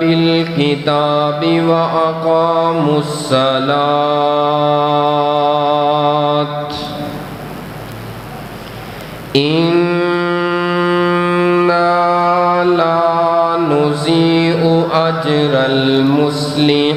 بالکتاب وأقاموا الصلاة إنا لا نضيع أجر المصلحين۔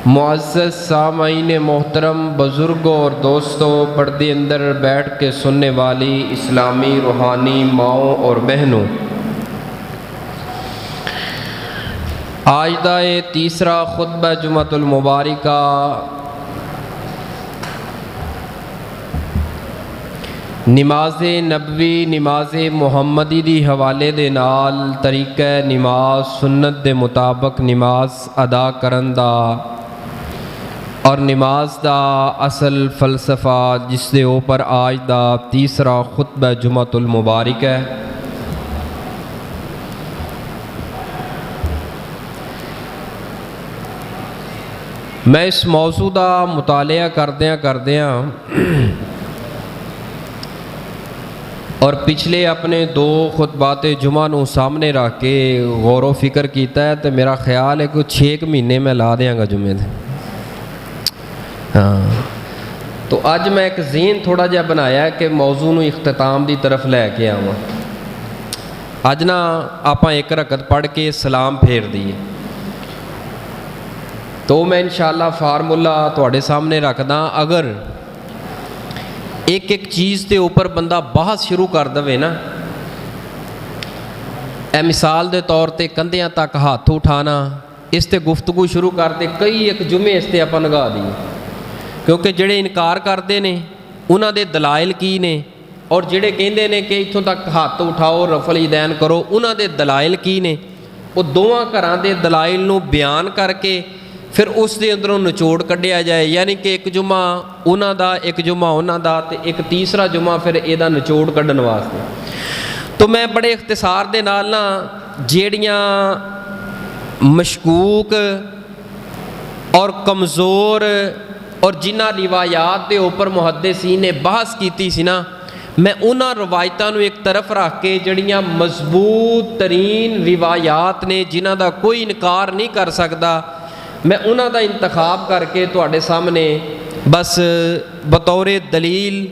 معزز سامعین محترم، بزرگوں اور دوستوں، پردے اندر بیٹھ کے سننے والی اسلامی روحانی ماؤں اور بہنوں، آج دا تیسرا خطبہ جمعۃ المبارکہ نماز نبوی، نماز محمدی دی حوالے دے نال طریقہ نماز سنت دے مطابق نماز ادا کرن دا اور نماز دا اصل فلسفہ جس دے اوپر آج دا تیسرا خطبہ جمعۃ المبارک ہے۔ میں اس موضوع دا مطالعہ کردیاں اور پچھلے اپنے 2 خطبات جمعہ نو سامنے رکھ کے غور و فکر کیتا ہے، تو میرا خیال ہے کہ 6 مہینے میں لا دیاں گا جمعے دے۔ تو اج میں ایک ذہن تھوڑا جہا بنایا ہے کہ موضوع نو اختتام دی طرف لے کے آواں۔ اج نا آپاں ایک رکعت پڑھ کے سلام پھیر دیے، تو میں انشاءاللہ فارمولہ تواڈے سامنے رکھدا، اگر ایک چیز دے اوپر بندہ بحث شروع کر دے نا، اے مثال دے طور تے کندھیاں تک ہاتھ اٹھانا، اس تے گفتگو شروع کرتے کئی ایک جمعے اس تے آپاں لگا دیے، کیونکہ جڑے انکار کرتے نے انہاں دے دلائل کی نے، اور جڑے کہندے نے کہ اتھوں تک ہاتھ اٹھاؤ رفع الیدین کرو، انہاں دے دلائل کی نے، وہ دوواں گھراں دے دلائل نو بیان کر کے پھر اس دے اندروں نچوڑ کڈیا جائے، یعنی کہ ایک جمعہ انہاں دا، ایک جمعہ انہاں دا، تے ایک تیسرا جمعہ پھر ایدا نچوڑ کڈن واسطے۔ تو میں بڑے اختصار دے نال نا جیڑیاں مشکوک اور کمزور اور جنہ روایات دے اوپر محدثین نے بحث کیتی سی نا، میں انہاں روایتاں نو ایک طرف رکھ کے جڑیاں مضبوط ترین روایات نے جنہ دا کوئی انکار نہیں کر سکدا، میں انہاں دا انتخاب کر کے تواڈے سامنے بس بطور دلیل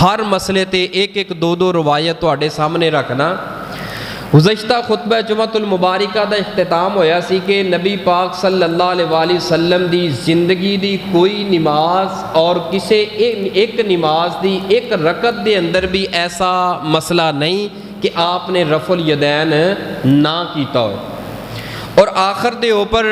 ہر مسئلے تے ایک 2 روایت تواڈے سامنے رکھنا۔ گزشتہ خطبہ جمعۃ المبارکہ دا اختتام ہویا سی کہ نبی پاک صلی اللہ علیہ وآلہ وسلم دی زندگی دی کوئی نماز اور کسے ایک نماز دی ایک رکعت دے اندر بھی ایسا مسئلہ نہیں کہ آپ نے رفع الیدین نہ کیتا ہو۔ اور آخر دے اوپر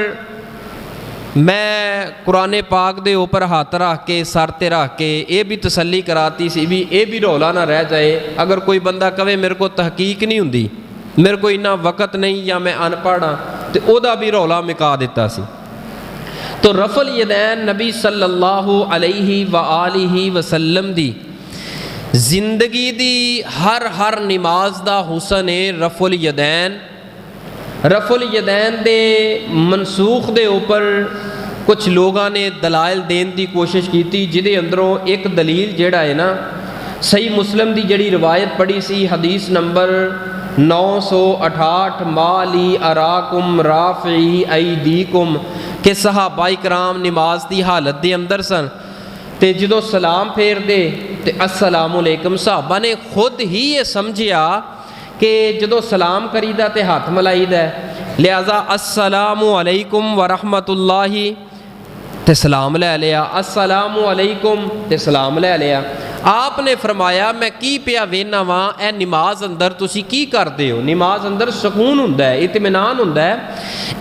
میں قرآن پاک دے اوپر ہاتھ رکھ کے سر تے رکھ کے یہ بھی تسلی کراتی سی بھی یہ بھی رولا نہ رہ جائے، اگر کوئی بندہ کہے میرے کو تحقیق نہیں ہوندی، میرے کو اتنا وقت نہیں یا میں ان پڑھ ہاں، تو او دا بھی رولا مکا دیتا سی۔ تو رفع الیدین نبی صلی اللہ علیہ وآلہ وسلم دی زندگی دی ہر نماز دا حسن ہے رفع الیدین۔ رفع الیدین دے منسوخ دے اوپر کچھ لوگاں نے دلائل دین دی کوشش کی تھی، جدے اندروں ایک دلیل جڑا ہے نا صحیح مسلم دی جڑی روایت پڑھی سی حدیث نمبر 968 مالی اراکم رافعی ایدیکم، کہ صحابہ کرام نماز دی حالت دے اندر سن تے جدو سلام پھیر دے تے السلام علیکم، صحابہ نے خود ہی یہ سمجھیا کہ جدو سلام کریدہ تے ہاتھ ملائیدہ ہے، لہذا السلام علیکم ورحمت اللہ تے سلام لے لیا، السلام علیکم تے سلام لے لیا۔ آپ نے فرمایا میں کی پیا وینا وہاں، اے نماز اندر تسی کی کر دے ہو، نماز اندر سکون ہوندا ہے، اطمینان ہوندا ہے،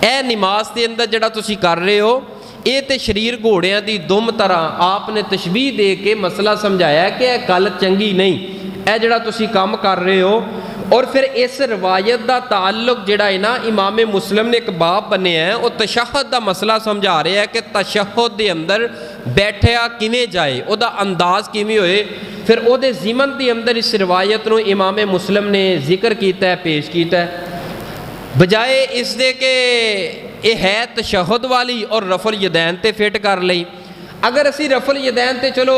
اے نماز دے اندر جڑا تسی کر رہے ہو اے تے شریر گھوڑیاں دی دم طرح، آپ نے تشبیہ دے کے مسئلہ سمجھایا کہ اے گل چنگی نہیں، اے جڑا تسی کام کر رہے ہو۔ اور پھر اس روایت دا تعلق جڑا ہے نا امام مسلم نے ایک باب بنے ہیں، وہ تشہد دا مسئلہ سمجھا رہے ہیں کہ تشہد دے اندر بیٹھیا کیویں جائے، او دا انداز کیویں ہوئے، پھر او دے ضمن دے اندر اس روایت نو امام مسلم نے ذکر کیتا ہے، پیش کیتا ہے، بجائے اس دے کہ یہ ہے تشہد والی اور رفع الیدین تے فٹ کر لئی۔ اگر اسی رفع الیدین تے چلو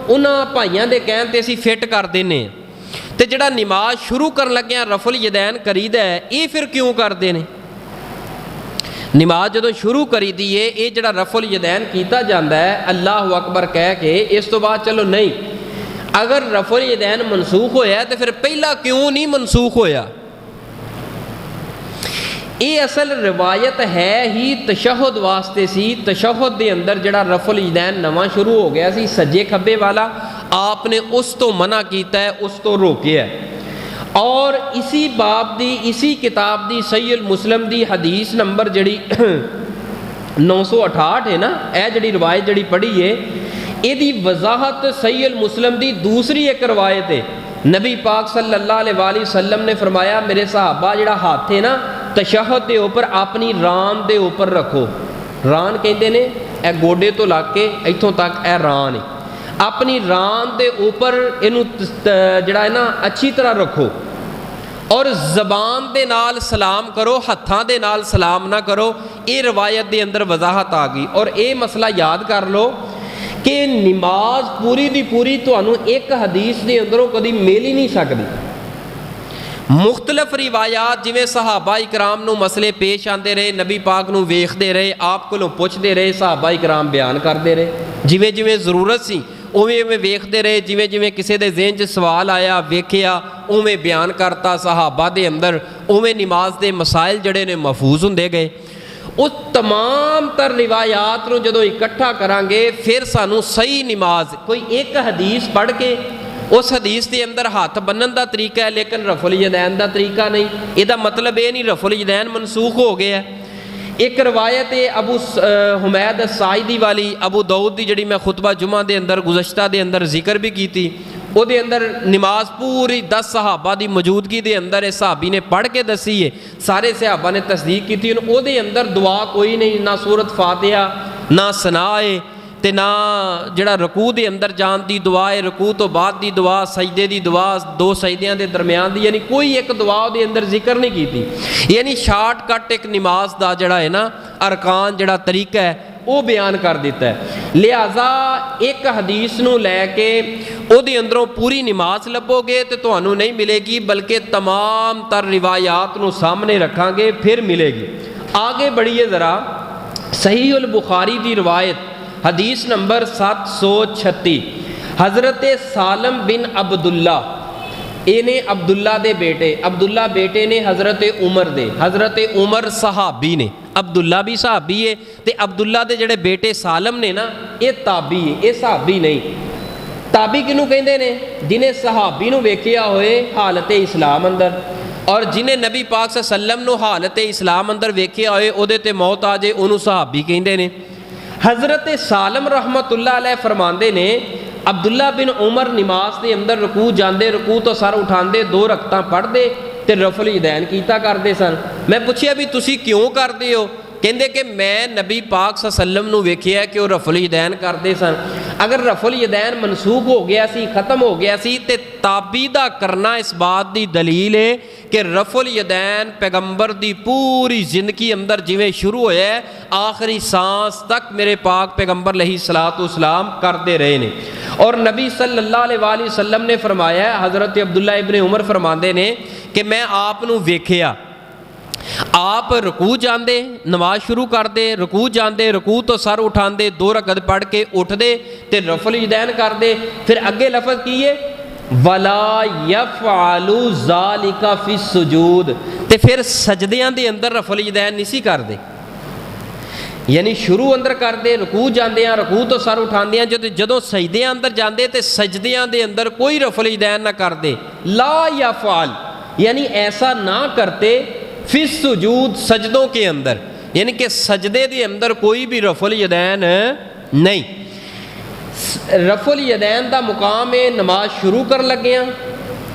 ਉਹਨਾਂ ਭਾਈਆਂ ਦੇ ਕਹਿਣ ਤੇ ਅਸੀਂ ਫਿੱਟ ਕਰ ਦਿੰਦੇ ਹਾਂ। ਤੇ ਜਿਹੜਾ ਨਮਾਜ਼ ਸ਼ੁਰੂ ਕਰਨ ਲੱਗਿਆਂ ਰਫਲ ਯਦੈਨ ਕਰੀਦਾ ਇਹ ਫਿਰ ਕਿਉਂ ਕਰਦੇ ਨੇ? ਨਮਾਜ਼ ਜਦੋਂ ਸ਼ੁਰੂ ਕਰੀਦੀ ਏ ਇਹ ਜਿਹੜਾ ਰਫਲ ਯਦੈਨ ਕੀਤਾ ਜਾਂਦਾ ਹੈ ਅੱਲਾਹੁ ਅਕਬਰ ਕਹਿ ਕੇ, ਇਸ ਤੋਂ ਬਾਅਦ ਚਲੋ ਨਹੀਂ, ਅਗਰ ਰਫਲ ਯਦੈਨ ਮਨਸੂਖ ਹੋਇਆ ਤੇ ਫਿਰ ਪਹਿਲਾਂ ਕਿਉਂ ਨਹੀਂ ਮਨਸੂਖ ਹੋਇਆ? ਇਹ ਅਸਲ ਰਿਵਾਇਤ ਹੈ ਹੀ ਤਸ਼ਹੁਦ ਵਾਸਤੇ ਸੀ। ਤਸ਼ਹੁਦ ਦੇ ਅੰਦਰ ਜਿਹੜਾ ਰਫਲ ਯਦੈਨ ਨਵਾਂ ਸ਼ੁਰੂ ਹੋ ਗਿਆ ਸੀ ਸੱਜੇ ਖੱਬੇ ਵਾਲਾ, ਆਪ ਨੇ ਉਸ ਤੋਂ ਮਨਾ ਕੀਤਾ ਹੈ, ਉਸ ਤੋਂ ਰੋਕਿਆ। ਔਰ ਇसी ਬਾਬ ਦੀ ਇसी ਕਿਤਾਬ ਦੀ ਸਹੀਹ ਮੁਸਲਿਮ ਦੀ ਹਦੀਸ ਨੰਬਰ ਜਿਹੜੀ 968 ਹੈ ਨਾ, ਇਹ ਜਿਹੜੀ ਰਵਾਇਤ ਜਿਹੜੀ ਪੜ੍ਹੀ ਹੈ ਇਹਦੀ ਵਜ਼ਾਹਤ ਸਹੀਹ ਮੁਸਲਿਮ ਦੀ ਦੂਸਰੀ ਇੱਕ ਰਵਾਇਤ ਹੈ। ਨਬੀ ਪਾਕ सल्लल्लाहु अलैहि वसल्लम ने फरमाया मेरे सहाबा ਜਿਹੜਾ ਹੱਥ ਹੈ ਨਾ ਤਸ਼ਹੁਦ ਦੇ ਉੱਪਰ ਆਪਣੀ ਰਾਨ ਦੇ ਉੱਪਰ ਰੱਖੋ। ਰਾਨ ਕਹਿੰਦੇ ਨੇ ਇਹ ਗੋਡੇ ਤੋਂ ਲੱਗ ਕੇ ਇੱਥੋਂ ਤੱਕ ਇਹ ਰਾਨ ਹੈ। ਆਪਣੀ ਰਾਨ ਦੇ ਉੱਪਰ ਇਹਨੂੰ ਜਿਹੜਾ ਹੈ ਨਾ ਅੱਛੀ ਤਰ੍ਹਾਂ ਰੱਖੋ ਔਰ ਜ਼ਬਾਨ ਦੇ ਨਾਲ ਸਲਾਮ ਕਰੋ, ਹੱਥਾਂ ਦੇ ਨਾਲ ਸਲਾਮ ਨਾ ਕਰੋ। ਇਹ ਰਵਾਇਤ ਦੇ ਅੰਦਰ ਵਜ਼ਾਹਤ ਆ ਗਈ। ਔਰ ਇਹ ਮਸਲਾ ਯਾਦ ਕਰ ਲਓ ਕਿ ਨਮਾਜ਼ ਪੂਰੀ ਦੀ ਪੂਰੀ ਤੁਹਾਨੂੰ ਇੱਕ ਹਦੀਸ ਦੇ ਅੰਦਰੋਂ ਕਦੀ ਮਿਲ ਹੀ ਨਹੀਂ ਸਕਦੀ। ਮੁਖਤਲਿਫ ਰਿਵਾਇਤ ਜਿਵੇਂ ਸਹਾਬਾ ਇਕਰਾਮ ਨੂੰ ਮਸਲੇ ਪੇਸ਼ ਆਉਂਦੇ ਰਹੇ, ਨਬੀ ਪਾਕ ਨੂੰ ਵੇਖਦੇ ਰਹੇ, ਆਪ ਕੋਲੋਂ ਪੁੱਛਦੇ ਰਹੇ, ਸਹਾਬਾ ਇਕਰਾਮ ਬਿਆਨ ਕਰਦੇ ਰਹੇ, ਜਿਵੇਂ ਜਿਵੇਂ ਜ਼ਰੂਰਤ ਸੀ ਉਵੇਂ ਉਵੇਂ ਵੇਖਦੇ ਰਹੇ, ਜਿਵੇਂ ਜਿਵੇਂ ਕਿਸੇ ਦੇ ਜ਼ਿਹਨ 'ਚ ਸਵਾਲ ਆਇਆ ਵੇਖਿਆ ਉਵੇਂ ਬਿਆਨ ਕਰਤਾ ਸਹਾਬਾ ਦੇ ਅੰਦਰ, ਉਵੇਂ ਨਮਾਜ਼ ਦੇ ਮਸਾਇਲ ਜਿਹੜੇ ਨੇ ਮਹਫੂਜ਼ ਹੁੰਦੇ ਗਏ। ਉਹ तमाम तर रिवायात ਨੂੰ ਜਦੋਂ ਇਕੱਠਾ ਕਰਾਂਗੇ ਫਿਰ ਸਾਨੂੰ ਸਹੀ ਨਮਾਜ਼ ਕੋਈ ਇੱਕ ਹਦੀਸ ਪੜ੍ਹ ਕੇ ਉਸ ਹਦੀਸ ਦੇ ਅੰਦਰ ਹੱਥ ਬੰਨਣ ਦਾ ਤਰੀਕਾ ਹੈ ਲੇਕਿਨ ਰਫਲ ਯਦੈਨ ਦਾ ਤਰੀਕਾ ਨਹੀਂ। ਇਹਦਾ ਮਤਲਬ ਇਹ ਨਹੀਂ ਰਫਲ ਯਦੈਨ ਮਨਸੂਖ ਹੋ ਗਿਆ। ਇੱਕ ਰਵਾਇਤ ਹੈ ਅਬੂ ਹੁਮੈਦ ਸਾਈਦੀ ਵਾਲੀ, ਅਬੂ ਦਾਊਦ ਦੀ, ਜਿਹੜੀ ਮੈਂ ਖੁਤਬਾ ਜੁਮਾ ਦੇ ਅੰਦਰ ਗੁਜ਼ਸ਼ਤਾ ਦੇ ਅੰਦਰ ਜ਼ਿਕਰ ਵੀ ਕੀਤੀ। ਉਹਦੇ ਅੰਦਰ ਨਮਾਜ਼ ਪੂਰੀ 10 ਸਹਾਬਾ ਦੀ ਮੌਜੂਦਗੀ ਦੇ ਅੰਦਰ ਇਹ ਸਹਾਬੀ ਨੇ ਪੜ੍ਹ ਕੇ ਦੱਸੀ ਹੈ, ਸਾਰੇ ਸਹਾਬਾ ਨੇ ਤਸਦੀਕ ਕੀਤੀ। ਉਹਦੇ ਅੰਦਰ ਦੁਆ ਕੋਈ ਨਹੀਂ, ਨਾ ਸੂਰਤ ਫਾਤਿਹਾ, ਨਾ ਸਨਾ ਹੈ ਤੇ ਨਾ ਜਿਹੜਾ ਰਕੂ ਦੇ ਅੰਦਰ ਜਾਣ ਦੀ ਦੁਆ ਹੈ, ਰਕੂ ਤੋਂ ਬਾਅਦ ਦੀ ਦੁਆ, ਸਜਦੇ ਦੀ ਦੁਆ, ਦੋ ਸਜਦਿਆਂ ਦੇ ਦਰਮਿਆਨ ਦੀ, ਯਾਨੀ ਕੋਈ ਇੱਕ ਦੁਆ ਉਹਦੇ ਅੰਦਰ ਜ਼ਿਕਰ ਨਹੀਂ ਕੀਤੀ। ਯਾਨੀ ਸ਼ਾਰਟਕਟ ਇੱਕ ਨਮਾਜ਼ ਦਾ ਜਿਹੜਾ ਹੈ ਨਾ ਅਰਕਾਨ ਜਿਹੜਾ ਤਰੀਕਾ ਹੈ ਉਹ ਬਿਆਨ ਕਰ ਦਿੱਤਾ ਹੈ। ਲਿਹਾਜ਼ਾ ਇੱਕ ਹਦੀਸ ਨੂੰ ਲੈ ਕੇ ਉਹਦੇ ਅੰਦਰੋਂ ਪੂਰੀ ਨਮਾਜ਼ ਲੱਭੋਗੇ ਤੇ ਤੁਹਾਨੂੰ ਨਹੀਂ ਮਿਲੇਗੀ, ਬਲਕਿ तमाम तर रिवायात ਨੂੰ ਸਾਹਮਣੇ ਰੱਖਾਂਗੇ ਫਿਰ ਮਿਲੇਗੀ। आगे बढ़िए ज़रा सहीह अल बुखारी की रिवायत हदीस नंबर 736 हज़रत सालम बिन अब्दुल्ला, इन्हें अब्दुल्ला दे बेटे, अब्दुल्ला बेटे ने हज़रत उमर दे, हज़रत उमर सहाबी ने, अब्दुल्ला भी सहाबी है तो अब्दुल्ला दे जड़े बेटे सालम ने ना ये ताबी है, ये सहाबी नहीं। ताबी किनू कहते हैं? जिन्हें सहाबी नू वेखिया होए हालत इस्लाम अंदर और जिन्हें नबी पाक सल्लम नू हालत इस्लाम अंदर वेखिया होए उहदे ते मौत आ जाए उन्होंने सहाबी कहते हैं। हज़रत सालम रहमतुल्लाह अलैह फरमाते ने अब्दुल्ला बिन उमर नमाज के अंदर रकू जाते, रकू तो सर उठाते, 2 रकतां पढ़ते तो रफल यदैन कीता करते सन। मैं पूछया भी तुसी क्यों करते हो? कहते कि मैं नबी पाक सल्लम नू वेखिया कि वह रफल यदैन करते सन। अगर रफल यदैन मनसूख हो गया सी, ख़त्म हो गया सी ते ताबी दा करना इस बात की दलील है कि रफल यदैन पैगंबर दी पूरी जिंदगी अंदर जिवें शुरू होया है आखिरी सांस तक मेरे पाक पैगंबर अलैहिस्सलाम करते रहे ने। और नबी सल्लल्लाहु अलैहि वसल्लम ने फरमाया, हज़रत अब्दुल्ला इब्न उमर फरमाते ने कि मैं आप नू वेखिया, आप रकू जाते, नमाज शुरू करते, रकू जाते, रकू तो सर उठाते, 2 रकत पढ़ के उठते तो रफल यदैन करते। फिर अगे लफज की है वला यफ़अलु ज़ालिका फी सुजूद, ते फिर सजदियां दे अंदर रफल यदैन नहीं सी करते। यानी शुरू अंदर करते, रकू जाते हैं, रकू तो सर उठाते हैं, जदों सजदियां अंदर जाते तो सजदियां दे अंदर कोई रफल यदैन ना करते। ला यफ़अल यानी ऐसा ना करते फिर सुजूद सजदों के अंदर, यानी कि सजदे के अंदर कोई भी रफल यदैन नहीं। रफल यदैन का मुकाम है नमाज शुरू कर लगे हैं,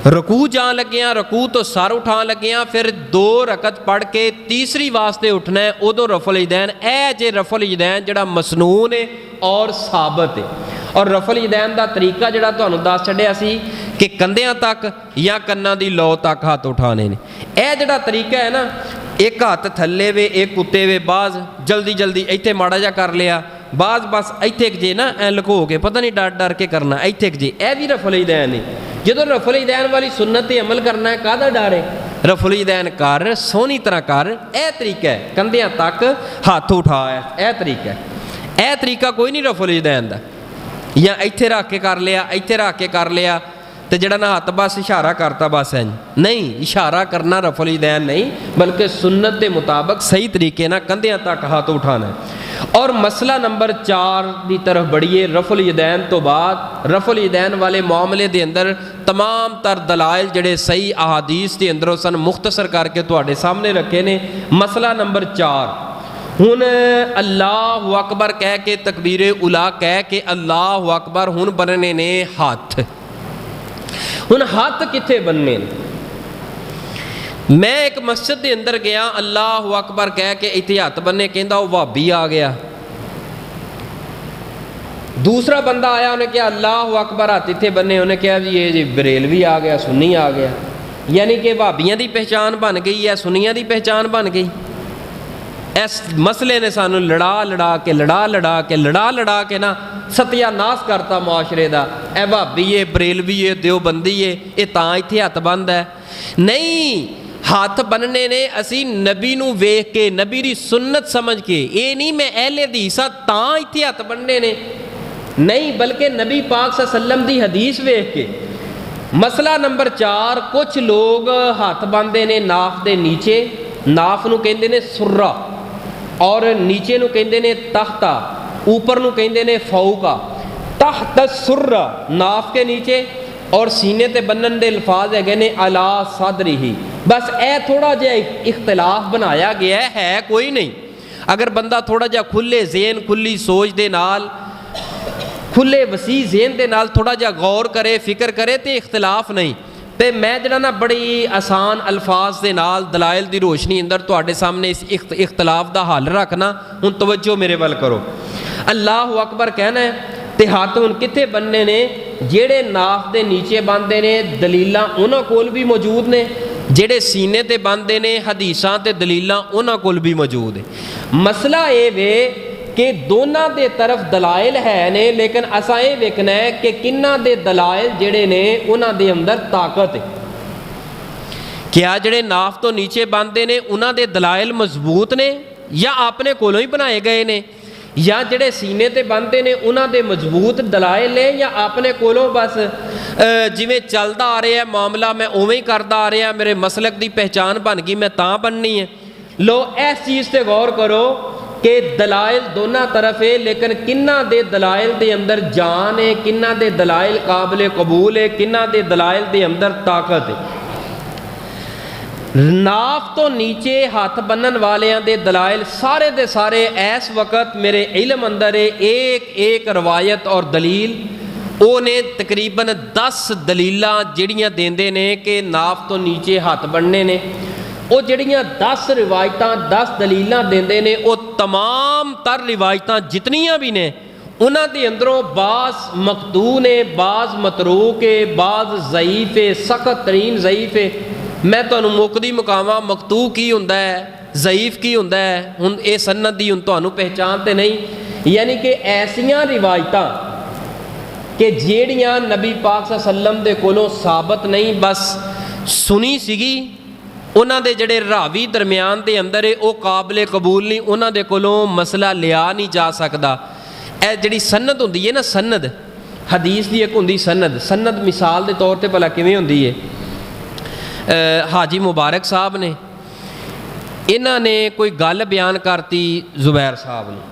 रकू जान लगे हैं, रकू तो सर उठा लगे हैं, फिर 2 रकत पढ़ के तीसरी वास्ते उठना है उदों रफल यदैन। ए जे रफल यदैन जड़ा मसनून है और साबत है। और रफल यदैन का तरीका जड़ा तुहानूं दस छड्डिया सी कि कंधियां तक या कन्नां दी लौ तक हाथ उठाने ने। यह जड़ा तरीका है ना, एक हाथ थल्ले वे एक उत्ते वे, बाज जल्दी जल्दी इत्थे माड़ा जा कर लिया, ਬਾਜ਼ ਬਸ ਇੱਥੇ ਜੇ ਨਾ ਐ ਲੁਕੋ ਕੇ ਪਤਾ ਨਹੀਂ ਡਰ ਡਰ ਕੇ ਕਰਨਾ, ਇੱਥੇ ਜੇ ਇਹ ਵੀ ਰਫਲ ਯਦੈਨ ਨਹੀਂ। ਜਦੋਂ ਰਫਲ ਯਦੈਨ ਵਾਲੀ ਸੁਨਨਤ ਤੇ ਅਮਲ ਕਰਨਾ ਹੈ, ਕਾਹਦਾ ਡਰ ਹੈ? ਰਫਲ ਯਦੈਨ ਕਰ, ਸੋਹਣੀ ਤਰ੍ਹਾਂ ਕਰ। ਇਹ ਤਰੀਕਾ ਹੈ, ਕੰਧਿਆਂ ਤੱਕ ਹੱਥ ਉਠਾ, ਇਹ ਤਰੀਕਾ ਹੈ। ਇਹ ਤਰੀਕਾ ਕੋਈ ਨਹੀਂ ਰਫਲ ਯਦੈਨ ਦਾ, ਜਾਂ ਇੱਥੇ ਰੱਖ ਕੇ ਕਰ ਲਿਆ, ਇੱਥੇ ਰੱਖ ਕੇ ਕਰ ਲਿਆ ਤੇ ਜਿਹੜਾ ਨਾ ਹੱਥ ਬਸ ਇਸ਼ਾਰਾ ਕਰਤਾ ਬਸ ਇੰਝ ਨਹੀਂ। ਇਸ਼ਾਰਾ ਕਰਨਾ ਰਫਲ ਯਦੈਨ ਨਹੀਂ, ਬਲਕਿ ਸੁਨਨਤ ਦੇ ਮੁਤਾਬਕ ਸਹੀ ਤਰੀਕੇ ਨਾਲ ਕੰਧਿਆਂ ਤੱਕ ਹੱਥ ਉਠਾਣਾ। और मसला नंबर 4 की तरफ बढ़िए। रफल यदैन तो बाद रफल यदैन वाले मामले के अंदर तमाम तर दलाइल जड़े सही अहादीस के अंदरों सन मुख्तसर करके तुहाडे सामने रखे ने। मसला नंबर 4, हुन अल्लाह अकबर कह के तकबीर उला कह के अल्लाह अकबर हुन बनने ने हाथ। हुन हाथ किथे बनने? मैं एक मस्जिद के अंदर गया, अल्लाह अकबर कह के इत्थे हथ बन्ने, कहंदा वो भाबी आ गया। दूसरा बंदा आया, उन्हें कहा अल्लाह अकबर हथ इत्थे बन्ने, उन्हें कहा जी ये जी बरेलवी आ गया, सुन्नी आ गया। यानी कि भाबियां दी पहचान बन गई है, सुन्नियां दी पहचान बन गई। इस मसले ने सानू लड़ा लड़ा के ना सत्यानाश करता मुआशरे दा। ए भाबी है, बरेलवी है, देवबंदी है, ये तां इत्थे हथ बंद है। नहीं, हथ बनने ने असी नबी नू वेख के, नबी दी सुन्नत समझ के, ये नहीं मैं अहले हदीस हां तां इत्थे हथ बनने ने, नहीं बल्कि नबी पाक सल्लल्लाहु अलैहि वसल्लम दी हदीस वेख के। मसला नंबर 4, कुछ लोग हथ बांधे ने नाफ दे नीचे, नाफ नू कहंदे ने सुर्रा, और नीचे नू कहंदे ने तख्ता, ऊपर नू कहंदे ने फौका। तख्त सुर्रा नाफ के नीचे, और सीने ते बन्नन दे अल्फाज है ने अला सदरी ही। बस ए थोड़ा जिहा इख्तलाफ बनाया गया है कोई नहीं। अगर बंदा थोड़ा जिहा खुले ज़हन, खुली सोच दे नाल, खुले वसी ज़हन दे नाल थोड़ा जिहा गौर करे, फिक्र करे तो इख्तलाफ नहीं। तो मैं जरा ना बड़ी आसान अल्फाज दे नाल दलाइल दी रोशनी अंदर तुहाडे सामने इस इख्तलाफ दा हल रखना। हुण तवज्जो मेरे वल करो। अल्लाह अकबर कहना है ते हथ हुण कित्थे बनने ने? जेड़े नाफ दे नीचे बंदे ने दलीलां उन्हां कोल भी मौजूद ने, जेड़े सीने ते बंदे ने हदीसां ते दलीलां उन्हां कोल भी मौजूद है। मसला ये वे कि दोनों दे तरफ दलाइल है ने, लेकिन असां ये वेखना है कि किन्ना दे दलाइल जेड़े ने उन्हां दे अंदर ताकत है। क्या जेड़े नाफ तो नीचे बंदे ने उन्हां दे दलाइल मजबूत ने, या अपने कोलों ही बनाए गए ने, या जेड़े सीने ते बंदे ने उन्हां दे मजबूत दलाइल ने, या अपने कोलों बस जिवें चलदा आ रहा है मामला मैं उवें ही करदा आ रहा, मेरे मसलक दी पहचान बन गई, मैं तां बननी है। लो इस चीज़ ते गौर करो कि दलाइल दोनों तरफ है, लेकिन किन्ना दे दलाइल दे अंदर जान है, किन्ना दे दलाइल काबिल कबूल है, किन्ना दे दलाइल दे अंदर ताकत है। नाफ तो नीचे हथ बनन वालियां दे दलाइल सारे दे सारे इस वक्त मेरे इल्म अंदर है एक एक रवायत और दलील वो ने तकरीबन 10 दलीलां जिहड़ियां देंदे ने कि नाफ तो नीचे हथ बनने ने। वो जिहड़ियां 10 रिवायतां 10 दलीलां देंदे ने, वो तमाम तर रिवायतां जितनियां भी ने उन्हां दे अंदरों बाज़ मकतू ने, बाज़ मतरूक है, बाज़ ज़ईफ़ है, सख्त तरीन ज़ईफ़ है। मैं तुहानूं मुकदी मुकावां मकतू की हुंदा है, ज़ईफ़ की हुंदा है। हुण ये सन्नत दी हुण तुहानूं पहचान ते नहीं, यानी कि ऐसियां रिवायतां कि जिहड़ियां नबी पाक सल्लल्लाहु अलैहि वसल्लम दे कोलों साबित नहीं, बस सुनी सीगी, उन्हां दे जिहड़े रावी दरम्यान दे अंदर है वो काबिल कबूल नहीं, उन्हां दे कोलों मसला लिया नहीं जा सकदा। ए जिहड़ी सन्नत हुंदी है ना, सन्नत हदीस दी एक हुंदी सन्नत। सन्नत मिसाल दे तौर ते भला किवें हुंदी है? हाजी मुबारक साहब ने इन्हां ने कोई गल बयान करती जुबैर साहब ने।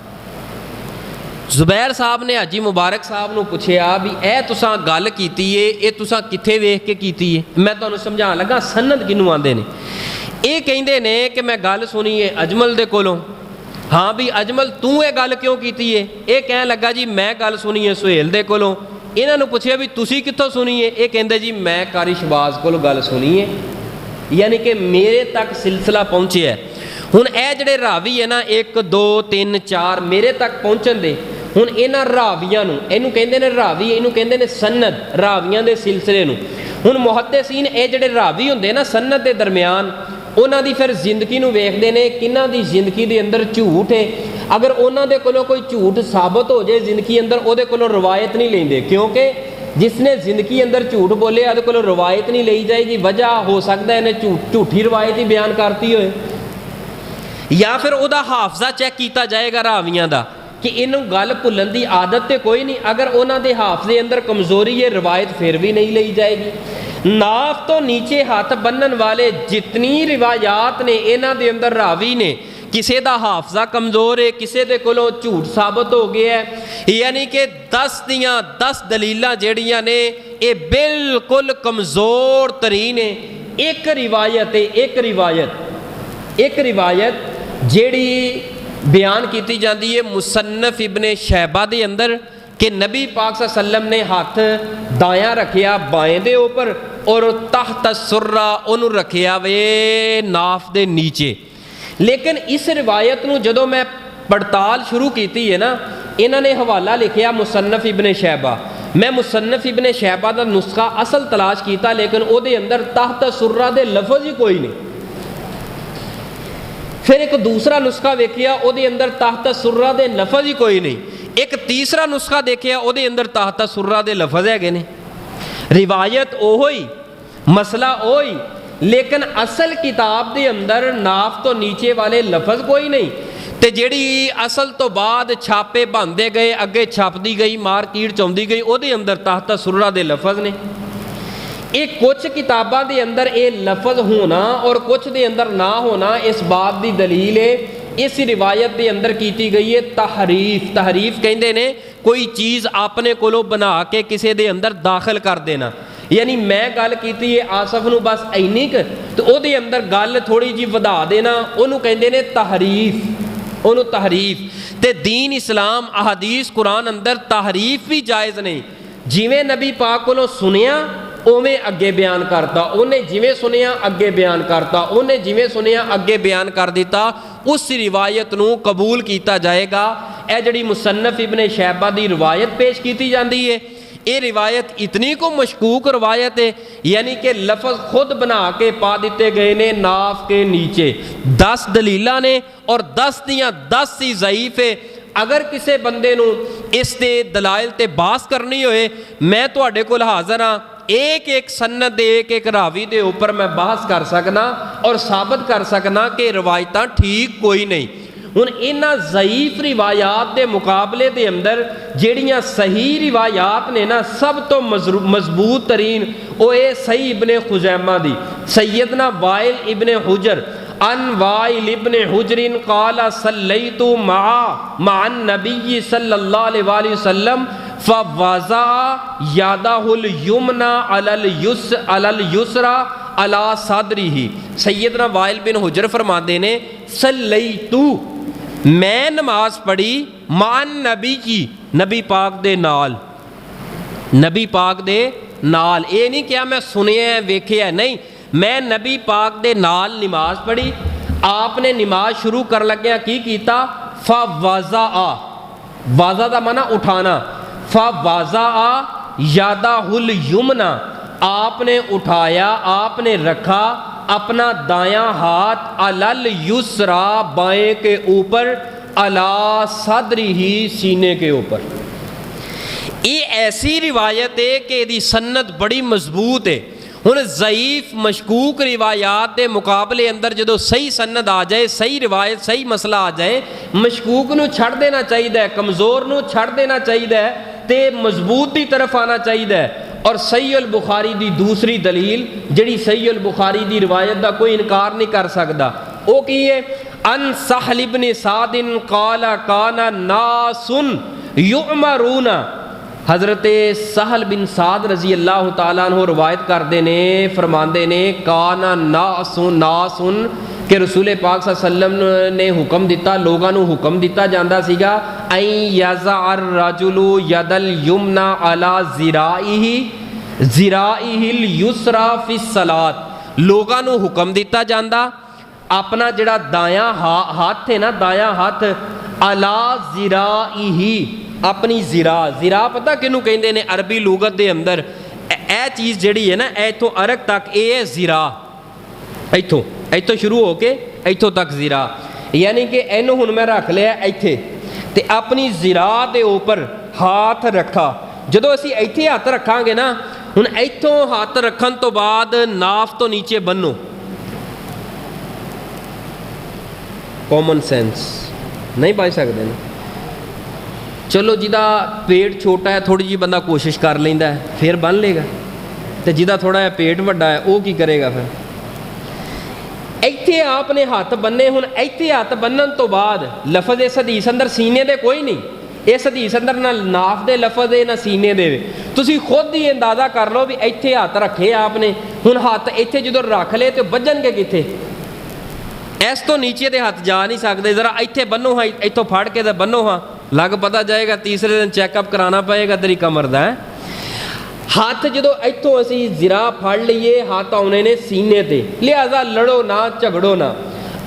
जुबैर साहब ने हाजी मुबारक साहब नूं पुछया भी ए तुसां गल कीती है, ये तुसां कित्थे वेख के कीती है? मैं तुहानूं समझाण लगा सन्नत किहनूं आंदे ने। ये कहिंदे ने कि मैं गल सुनी है अजमल दे कोलों। हाँ भी अजमल तू ये गल क्यों कीती है? ये कहण लगा जी मैं गल सुनी है सुहेल दे कोलों। इन्हां नूं पुछया भी तुसीं कित्थों सुनी है? ये कहंदे जी मैं कारी शहबाज कोलों गल सुनी है, यानी कि मेरे तक सिलसिला पहुँचिया है। हुण ये जिहड़े रावी है ना 1 2 3 4 मेरे तक पहुँचण दे, हुण इन्हां रावियां नूं इहनूं कहंदे ने रावी, इहनूं कहंदे ने सन्नत, रावियां दे सिलसिले नूं। हुण मुहद्दिसीन ये जिहड़े रावी हुंदे ना सन्नत दे दरम्यान, उन्हां दी फिर जिंदगी नूं वेखदे ने, किन्हां दी जिंदगी दे अंदर झूठ है, अगर उन्होंने कोलों कोई झूठ साबित हो जाए जिंदगी अंदर, उहदे कोलों रवायत नहीं लेंदे, क्योंकि जिसने जिंदगी अंदर झूठ बोले उहदे कोलों रवायत नहीं ली जाएगी। वजह हो सकता है इन्हें झूठी रवायत ही बयान करती होए, या फिर उहदा हाफजा चैक किया जाएगा रावियां दा कि इनू गल भुलन की आदत तो कोई नहीं। अगर उन्होंने हाफजे अंदर कमज़ोरी है, रवायत फिर भी नहीं ली जाएगी। नाफ तो नीचे हाथ बन्नन वाले जितनी रिवायात ने इन्हां दे अंदर रावी ने, किसी का हाफजा कमज़ोर है, किसी के कोलों झूठ साबित हो गया है, यानी कि 10 दियाँ 10 दलीलां जड़ियाँ ने ये बिल्कुल कमज़ोर तरीन है। एक रिवायत है, एक रिवायत जिहड़ी बयान की जाती है मुसन्नफ इब्ने शैबा दे अंदर कि नबी पाक सल्लम ने हाथ दायां रखिया बाएं दे ऊपर और तहत सुर्रा उन्होंने रखिया वे नाफ दे नीचे। लेकिन इस रिवायत नूं जदों मैं पड़ताल शुरू की है ना, इन्होंने हवाला लिखिया मुसन्नफ इब्ने शैबा। मैं मुसन्नफ इब्ने शैबा का नुस्खा असल तलाश किया, लेकिन उहदे अंदर तहत सुर्रा दे लफज ही कोई नहीं। फिर एक दूसरा नुस्खा वेखिया, उहदे अंदर तहत सुर्रा दे लफज ही कोई नहीं। एक तीसरा नुस्खा देखिया, उहदे अंदर तहत सुर्रा दे लफज है ने। रिवायत ओही, मसला ओही, लेकिन असल किताब दे अंदर नाफ तो नीचे वाले लफज कोई नहीं। तो जिहड़ी असल तो बाद छापे बनते गए, अगे छपदी गई, मार्कीट चौंदी गई, उहदे अंदर तहत सुर्रा दे लफज ने। एक कुछ किताबां दे अंदर ये लफज होना और कुछ दे अंदर ना होना इस बात की दलील है। इस रिवायत के अंदर की गई है तहरीफ। तहरीफ कहते ने कोई चीज़ अपने कोलों बना के किसी दे अंदर दाखिल कर देना। यानी मैं गल की है आसफ नूं बस इन्नी क, तो उहदे अंदर गल थोड़ी जी वधा देना, उन्होंने कहते ने तहरीफ। उन्होंने तहरीफ ते दीन इस्लाम अहदीस कुरान अंदर तहरीफ भी जायज़ नहीं। जिवें नबी पाक कोलों सुनिया उवें अगे बयान करता, उन्हें जिवें सुनिया अगे बयान करता, उन्हें जिवें सुनिया अगे बयान कर दिता, उस रिवायत नूं कबूल किया जाएगा। यह जिहड़ी मुसन्नफ इब्ने शैबा की रिवायत पेश की जाती है, ये रिवायत इतनी को मशकूक रवायत है, यानी कि लफज खुद बना के पा दिते गए ने नाफ के नीचे। 10 दलीलां ने और 10 दियाँ 10 ही ज़ईफ है। अगर किसी बंदे नूं इस दे दलाइल ते बास करनी होए, मैं तुहाडे कोल हाज़र हाँ। एक एक सन्नत दे एक एक रावी दे ऊपर मैं बहस कर सकना और साबित कर सकना कि रवायतां ठीक कोई नहीं। हुण इन्हां ज़ईफ रिवायात के मुकाबले के अंदर जिहड़ियां सही रिवायात ने ना, सब तो मजबूत तरीन वो ये सही इब्ने खुज़ैमा दी। सैयदना वाइल इब्ने हुजर अन वाइल इब्ने हुजरिन क़ाला सल्लैतु मअन नबी सल्लल्लाहु अलैहि वसल्लम फ़वज़ा यादहुल युमना अलल युसरा अला सदरिही। सैयदना वाइल बिन हुजर फरमाते ने सल्लैतु, मैं नमाज पढ़ी मान नबी की, नबी पाक दे नाल, नबी पाक दे नाल। ये नहीं क्या मैं सुनिया वेखिया, नहीं, मैं नबी पाक दे नाल नमाज पढ़ी। आपने नमाज शुरू कर लग्या की कीता, फ़वज़ा, वाज़ा दा माना उठाना, फ़वज़ा यादहुल युमना, आपने उठाया, आपने रखा अपना दायां हाथ अलल युसरा, बाएं के ऊपर, अला सदरी ही, सीने के ऊपर। ये ऐसी रिवायत है कि इसकी सन्नत बड़ी मजबूत है। हुण ज़ईफ मशकूक रिवायात के मुकाबले अंदर जो सही सन्नत आ जाए, सही रिवायत, सही मसला आ जाए, मशकूक नूं छड़ देना चाहिए, कमज़ोर नूं छड़ देना चाहिए, तो मजबूत की तरफ आना चाहिए। और सही अल बुखारी की दूसरी दलील जिहड़ी सही अल बुखारी की रिवायत का कोई इनकार नहीं कर सकता, वो की है अन सहल इब्न सादिन क़ाला काना नासुन युअमरूना। हज़रत सहल बिन साद रज़ी अल्लाह ताला अन्हु रवायत करते ने, फरमाते ने काना नासुन कि रसूल पाक सल्लम ने हुक्म दिता, लोगों को हुक्म दिता जाता सीगा ऐ यज़अर रजुलु यदल युमना अला ज़िराइहिल युसरा फिस सलात। लोगों को हुक्म दिता जाता अपना जिहड़ा दायां हाथ है ना, दायां हाथ अला ज़िराइही, अपनी ज़िरा पता किनू कहते हैं अरबी लुगत के अंदर, यह चीज़ जिहड़ी है ना, इत्थों अरक तक ये है ज़िरा, इत्थों शुरू हो के इत्थों तक ज़िरा। यानी कि इनू हुण मैं रख लिया इत्थे ते अपनी ज़िरा दे उपर हाथ रखा। जदों असीं इत्थे हत्थ रखांगे ना, हुण इत्थों हत्थ रखण तो बाद नाफ तो नीचे बन्नो। कॉमन सेंस नहीं बच सकते ना। चलो जिदा पेट छोटा है थोड़ी जी बंदा कोशिश कर लेंदा है फिर बन लेगा, तो जिदा थोड़ा जिहा पेट वड्डा है वो की करेगा फिर। इत्थे आपने हत्थ बन्ने। हुण इत्थे हत्थ बन्नण तो बाद लफज इस हदीस अंदर सीने दे कोई नहीं, इस हदीस अंदर ना नाफ दे लफज है ना सीने दे। तुसीं खुद ही अंदाज़ा कर लो भी इत्थे हत्थ रखे आपने। हुण हत्थ इत्थे जदों रख ले तो बज्जणगे कित्थे? इस तो नीचे दे हत्थ जा नहीं सकते। जरा इत्थे बन्नो हाँ, इत्थों फड़ के तो बन्नो हाँ, लग पता जाएगा तीसरे दिन चैकअप कराना पएगा तेरी कमर दा। हत्थ जदों इत्थों असीं ज़िरा फड़ लईए, हत्थ आउणे ने सीने ते, लिहाजा लड़ो ना झगड़ो ना।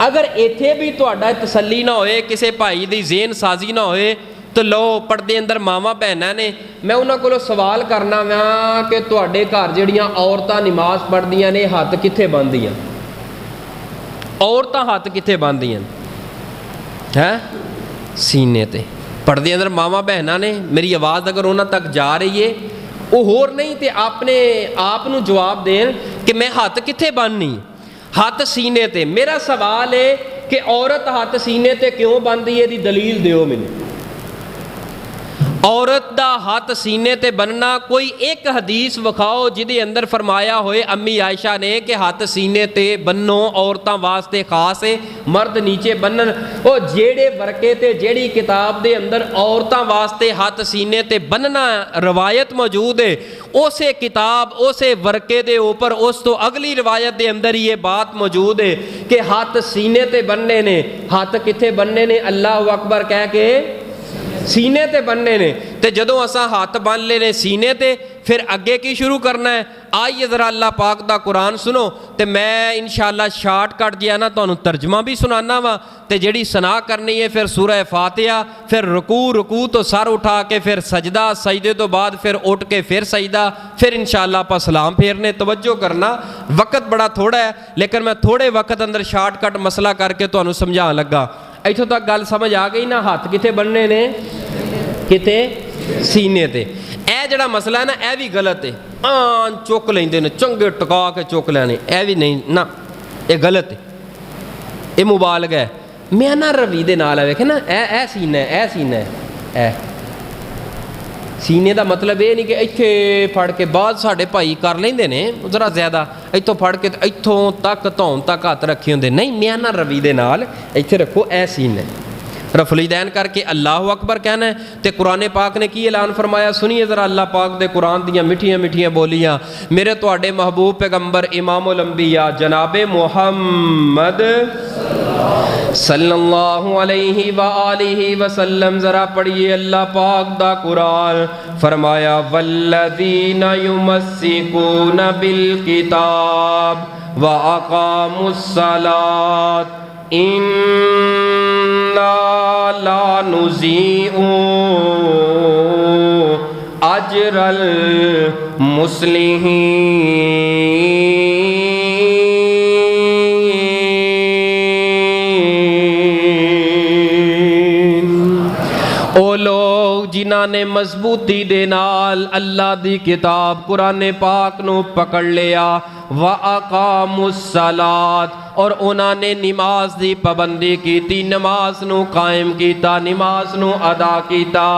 अगर इत्थे भी तुहाडा तसल्ली ना होए, किसी भाई दी ज़ेहन साजी ना होए, तो लो पर्दे अंदर मावां भैनां ने, मैं उन्हां कोलों सवाल करना वा कि तुहाडे घर जिहड़ियां औरतां नमाज़ पढ़दियां ने हत्थ कित्थे बन्नदियां? औरतां हत्थ कित्थे बन्नदियां हैं? सीने ते। पर्दे अंदर मावां भैनां ने, मेरी आवाज़ अगर उन्हां तक जा रही है, वो होर नहीं तो अपने आप नूं जवाब देन कि मैं हत्थ कित्थे बन्ननी? हत्थ सीने ते। मेरा सवाल है कि औरत हत्थ सीने ते क्यों बन्नदी है, इहदी दलील दिओ मैनूं। औरत दा हत्थ सीने ते बनना कोई एक हदीस विखाओ जिहदे अंदर फरमाया होए अम्मी आयशा ने कि हत्थ सीने ते बन्नो, औरतां वास्ते खास है, मर्द नीचे बन्नन। ओ जेड़े वर्के ते जेड़ी किताब दे अंदर औरतां वास्ते हत्थ सीने ते बन्नना रवायत मौजूद है, उसे किताब उसे वर्के दे ऊपर उस तो अगली रवायत दे अंदर ये बात मौजूद है कि हत्थ सीने ते बनने ने। हत्थ कित्थे बनने ने? अल्लाह अकबर कह के सीने ते बनने ने। तो जदों असां हत्थ बन लेने सीने ते, फिर अगे की शुरू करना है? आइए ज़रा अल्लाह पाक दा कुरान सुनो, तो मैं इंशाअल्लाह शार्टकट जिहा ना तुहानूं तर्जमा भी सुनाना वा, तो जिहड़ी सना करनी है फिर सूरह फातिहा, फिर रुकू, रुकू तो सर उठा के फिर सजदा, सजदे तो बाद फिर उठ के फिर सजदा, फिर इंशाअल्लाह आपां सलाम फेरने। तवज्जो करना, वक्त बड़ा थोड़ा है लेकिन मैं थोड़े वक्त अंदर शार्टकट मसला करके तुहानूं समझाउण लगा। इत्थों तक गल समझ आ गई ना? हत्थ कित्थे बनने ने? कित्थे? सीने ते। यह जिहड़ा मसला है ना, यह भी गलत है। चुक लेंदे ने, चंगे टका के चुक लैने, यह भी नहीं ना, ये गलत है, ये मुबालगा है। मैं ना रवी दे नाल वेखे ना, ए सीना है, ए सीना है, ए सीने का मतलब ये नहीं कि इत्थे फड़ के बाद साढ़े भाई कर लेंदे ने जरा ज़्यादा, इत्थों फड़ के इत्थों तक धौन तक हत्थ रखे होंदे। नहीं, मैं ना रवी दे नाल इत्थे रखो, ए सीन है। रफलीदैन करके अल्लाह अकबर कहना है। तो कुरान पाक ने की ऐलान फरमाया, सुनिए ज़रा अल्लाह पाक दे कुरान दियाँ मिठियाँ मिठियाँ बोलियाँ। मेरे तुहाडे महबूब पैगंबर इमामुल अंबिया जनाबे मुहम्मद सल्लल्लाहु अलैहि व आलिहि वसल्लम। ज़रा पढ़िए अल्लाह पाक दा कुरान। फरमाया वल्लज़ीना युमस्सिकूना बिल किताब व अक़ामुस्सलात इन्ना ला नुज़ीउ अजरल मुस्लिहीन। ओ लोग जिन्हां ने मजबूती दे नाल अल्लाह दी किताब कुरान पाक नूं पकड़ लिया, व अक़ामुस्सलात और उन्होंने नमाज की पाबंदी की, नमाज नूं कायम किया, नमाज नूं अदा किया।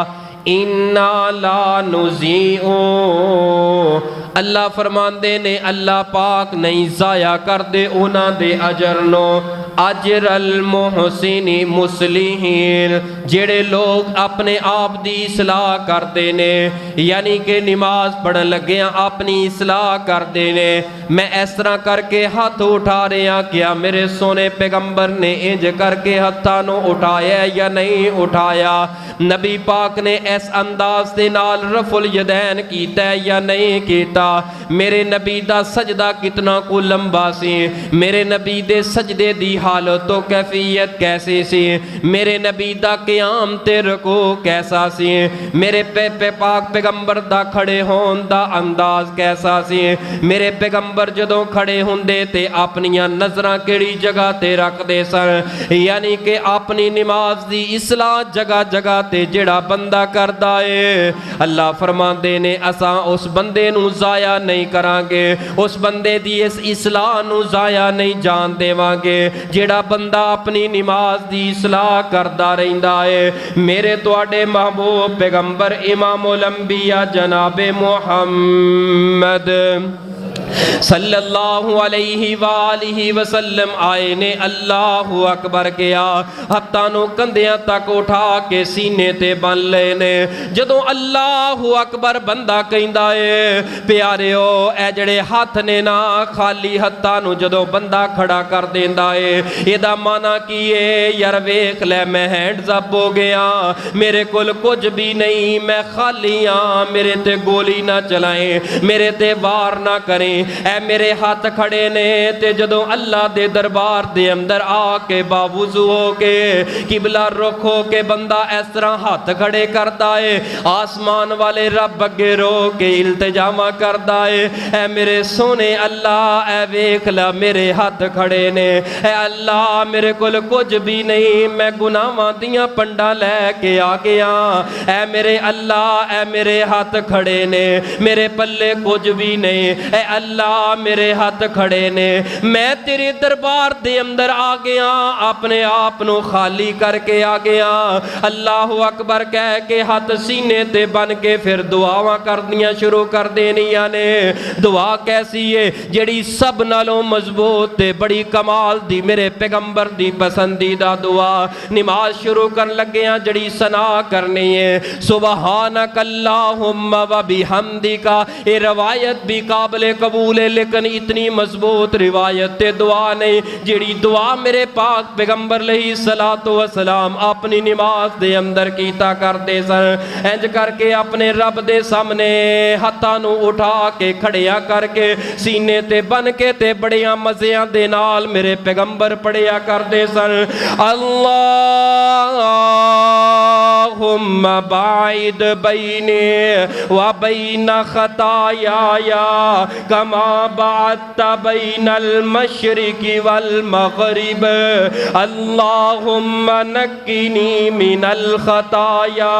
इन्ना ला नुज़ीउ, अल्लाह फरमांदे ने अल्लाह पाक नहीं ज़ाया कर दे उन्हां दे अजर नो। अजरल मुहसिनी मुस्लिहीन, जेड़े लोग अपने आप दी इसलाह करते ने, यानी कि नमाज पढ़न लगे अपनी इसलाह करते ने। मैं इस तरह करके हाथ उठा रहा, क्या मेरे सोने पैगंबर ने इंज करके हत्थां नूं उठाया या नहीं उठाया? नबी पाक ने इस अंदाज दे नाल रफुल यदैन कीता या नहीं कीता? मेरे नबी दा सजदा कितना को लंबा सी, मेरे नबी दे सजदे दी हालत तो कैफियत कैसी सी, मेरे नबी दा क़याम ते रुकू कैसा सी, मेरे पाक पैगंबर दा खड़े होण दा अंदाज कैसा सी, मेरे पैगंबर जदों खड़े हुंदे ते अपनियां नज़रां किहड़ी जगह ते रखदे सन, यानी कि अपनी नमाज दी इसलाह जगह जगह ते जिहड़ा बंदा करदा है, अल्लाह फरमांदे ने असां उस बंदे नूं ज़ाया नहीं करांगे, उस बंदे दी इस इसलाह नूं ज़ाया नहीं जान देवांगे जिहड़ा बंदा अपनी नमाज दी इसलाह करदा रहिंदा है। मेरे तुहाडे महबूब पैगंबर इमामुल अंबिया जनाबे मुहम्मद सल्लल्लाहु अलैहि वालिहि वसल्लम आए ने अल्लाहु अकबर किया, हत्थां नूं कंधियां तक उठा के सीने ते बन लए ने। जदों अल्लाहु अकबर बंदा कहंदा है प्यारिओ ए जिहड़े हत्थ ने ना खाली हत्थां नूं जदों बंदा खड़ा कर देंदा है, इहदा माना की है यार वेख लै मैं हैंड्स अप हो गया, मेरे कोल कुछ भी नहीं, मैं खाली हाँ, मेरे ते गोली ना चलाएं, मेरे ते वार ना करें, ऐ मेरे हाथ खड़े ने। ते जदों अल्लाह दे दरबार दे अंदर आके बावुज़ू हो के किबला रुख हो के बंदा इस तरह हाथ खड़े करदा है, आसमान वाले रब अगे रो के इल्तिजामा करदा है, ऐ मेरे सोने अल्लाह ऐ वेख ला मेरे हाथ खड़े ने, ऐ अल्लाह मेरे कोल कुछ भी नहीं, मैं गुनाहां दियां पंडा लैके आ गया, ऐ मेरे अल्लाह ऐ मेरे हाथ खड़े ने, मेरे पल्ले कुछ भी नहीं, ऐ अल्लाह मेरे हाथ खड़े ने, मैं तेरे दरबार दे अंदर आ गया, अपने आप नू खाली करके आ गया। अल्लाह अकबर कह के हाथ सीने ते बन के फिर दुआवां करनियां शुरू कर देनियां ने। दुआ कैसी है जिहड़ी सब नालों मजबूत ते बड़ी कमाल दी मेरे पैगंबर दी पसंदीदा दुआ। नमाज शुरू कर लग्गियां जड़ी सना करनी है सुबहानक अल्लाहुम्मा व बिहम्दिका, ये रवायत भी काबिल कबूल है लेकिन इतनी मजबूत रिवायत ते दुआ नहीं जिहड़ी दुआ मेरे पाक पैगंबर अलैहिस्सलातु वस्सलाम अपनी नमाज दे अंदर कीता करदे सन। इंज करके अपने रब दे सामने हत्थां नूं उठा के खड़िया करके सीने ते बन के ते बड़ियां मज़ियां दे नाल मेरे पैगंबर पढ़िया करदे सन। अल्लाहुम्मा बाइद बैनी व बैन खताया कमा बाअत्ता बैनल मशरिकी वल मगरिब, अल्लाहुम्मा नक्किनी मिनल खताया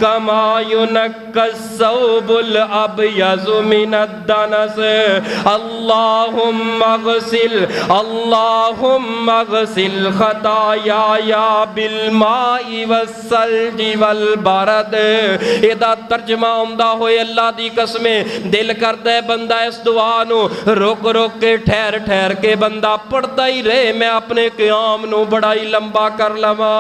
कमा युनक्कस सौबुल अबयज़ु मिनद दनस, अल्लाहुम्मा गसिल खताया बिल माई वस्सल्जी वल बरद। इहदा तर्जमा आउंदा होए अल्लाह दी कसमें दिल करदा है बंदा इस दुआ नू रुक रुक के ठहर ठहर के बंदा पढ़ता ही रहे, मैं अपने क़याम नू बड़ा ही लंबा कर लवा।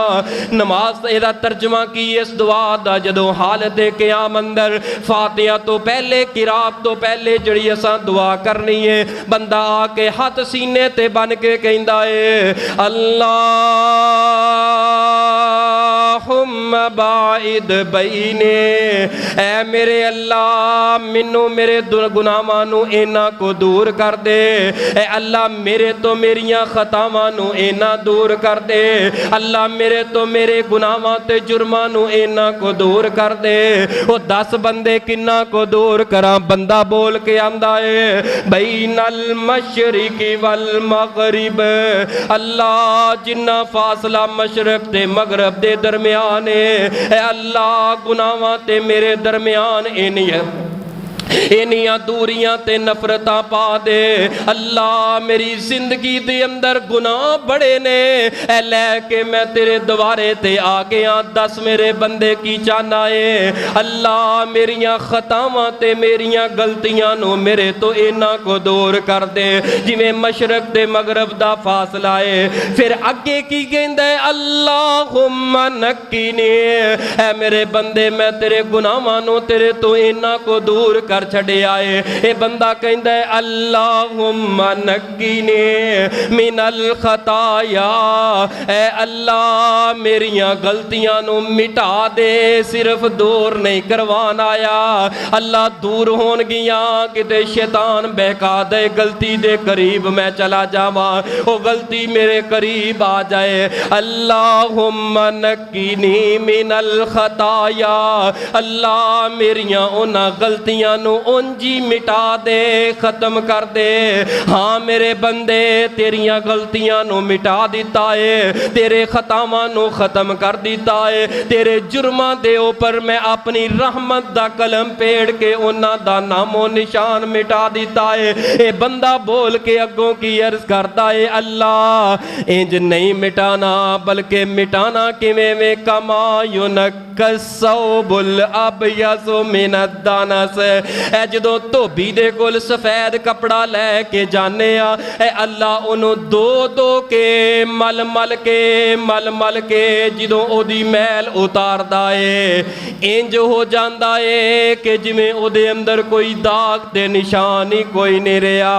नमाज इहदा तर्जमा की इस दुआ दा जदों हालत क़याम अंदर फातिहा तो पहले किरात तो पहले जड़ी असां दुआ करनी है, बंदा आके हाथ सीने ते बन के कहंदा है अल्लाहुम्मा बाइद बैने, ऐ मेरे अल्लाह मैनू मेरे गुनाहां नू इन्हां को दूर कर दे, ऐ अल्लाह मेरे तो मेरियां खतावां नू इन्हां दूर कर दे, अल्लाह मेरे तो मेरे गुनाहां ते जुर्मां नू इन्हां को दूर कर दे। वो 10 बंदे किन्ना को दूर करा, बंदा बोल के आंदा है बैनल मशरिकी वल मगरिब, अल्लाह जिन्ना फासला मशरक ते मगरब दे दरमियान है, अल्लाह गुनाहां ते मेरे दरमियान इनियां दूरियां ते नफरतां पा दे। अल्लाह मेरी जिंदगी दे अंदर गुनाह बड़े ने, ऐ लैके मैं तेरे द्वारे ते आ गया, दस मेरे बंदे की चाहना है। अल्लाह मेरियां खतावां ते मेरियां गलतियां नू मेरे तो इन्हां को दूर कर दे जिवें मशरक ते मगरब दा फासला है। फिर अगे की कहंदा है अल्लाहुम्मा नक्किनी, ऐ मेरे बंदे मैं तेरे गुनाहां नू तेरे तो इन्हां को दूर कर कर छड़िया है। ये बंदा कहंदा है अल्लाहुम्मा नक्कीनी मिनल खताया, ऐ अल्लाह मेरियां गलतियां नू मिटा दे, सिर्फ दूर नहीं करवान आया। अल्लाह दूर होन गियां किते शैतान बहका दे, गलती दे करीब मैं चला जावां, ओ गलती मेरे करीब आ जाए। अल्लाहुम्मा नक्कीनी मिनल खताया, अल्लाह मेरियां उन्हां गलतियां नू उंजी मिटा दे, खत्म कर दे। हाँ मेरे बंदे तेरियां गलतियां नू मिटा दिता है, तेरे खतावां नू खत्म कर दिता है, तेरे जुर्मां दे ऊपर मैं अपनी रहमत दा कलम पेड़ के उन्हां दा नामो निशान मिटा दिता है। ये बंदा बोल के अगों की अर्ज करता है अल्लाह इंज नहीं मिटाना, बल्कि मिटाना किवें वे कमा युनक्कसौबुल अबयज़ु मिनद्दानस। ऐ जदों धोबी दे कोल सफेद कपड़ा लैके जाने आ, ऐ अल्लाह उन्हों दो दो के मल मल के जदों ओदी मैल उतारदा है इंज हो जांदा है कि जिवें ओदे अंदर कोई दाग ते निशान ही कोई नहीं रहा।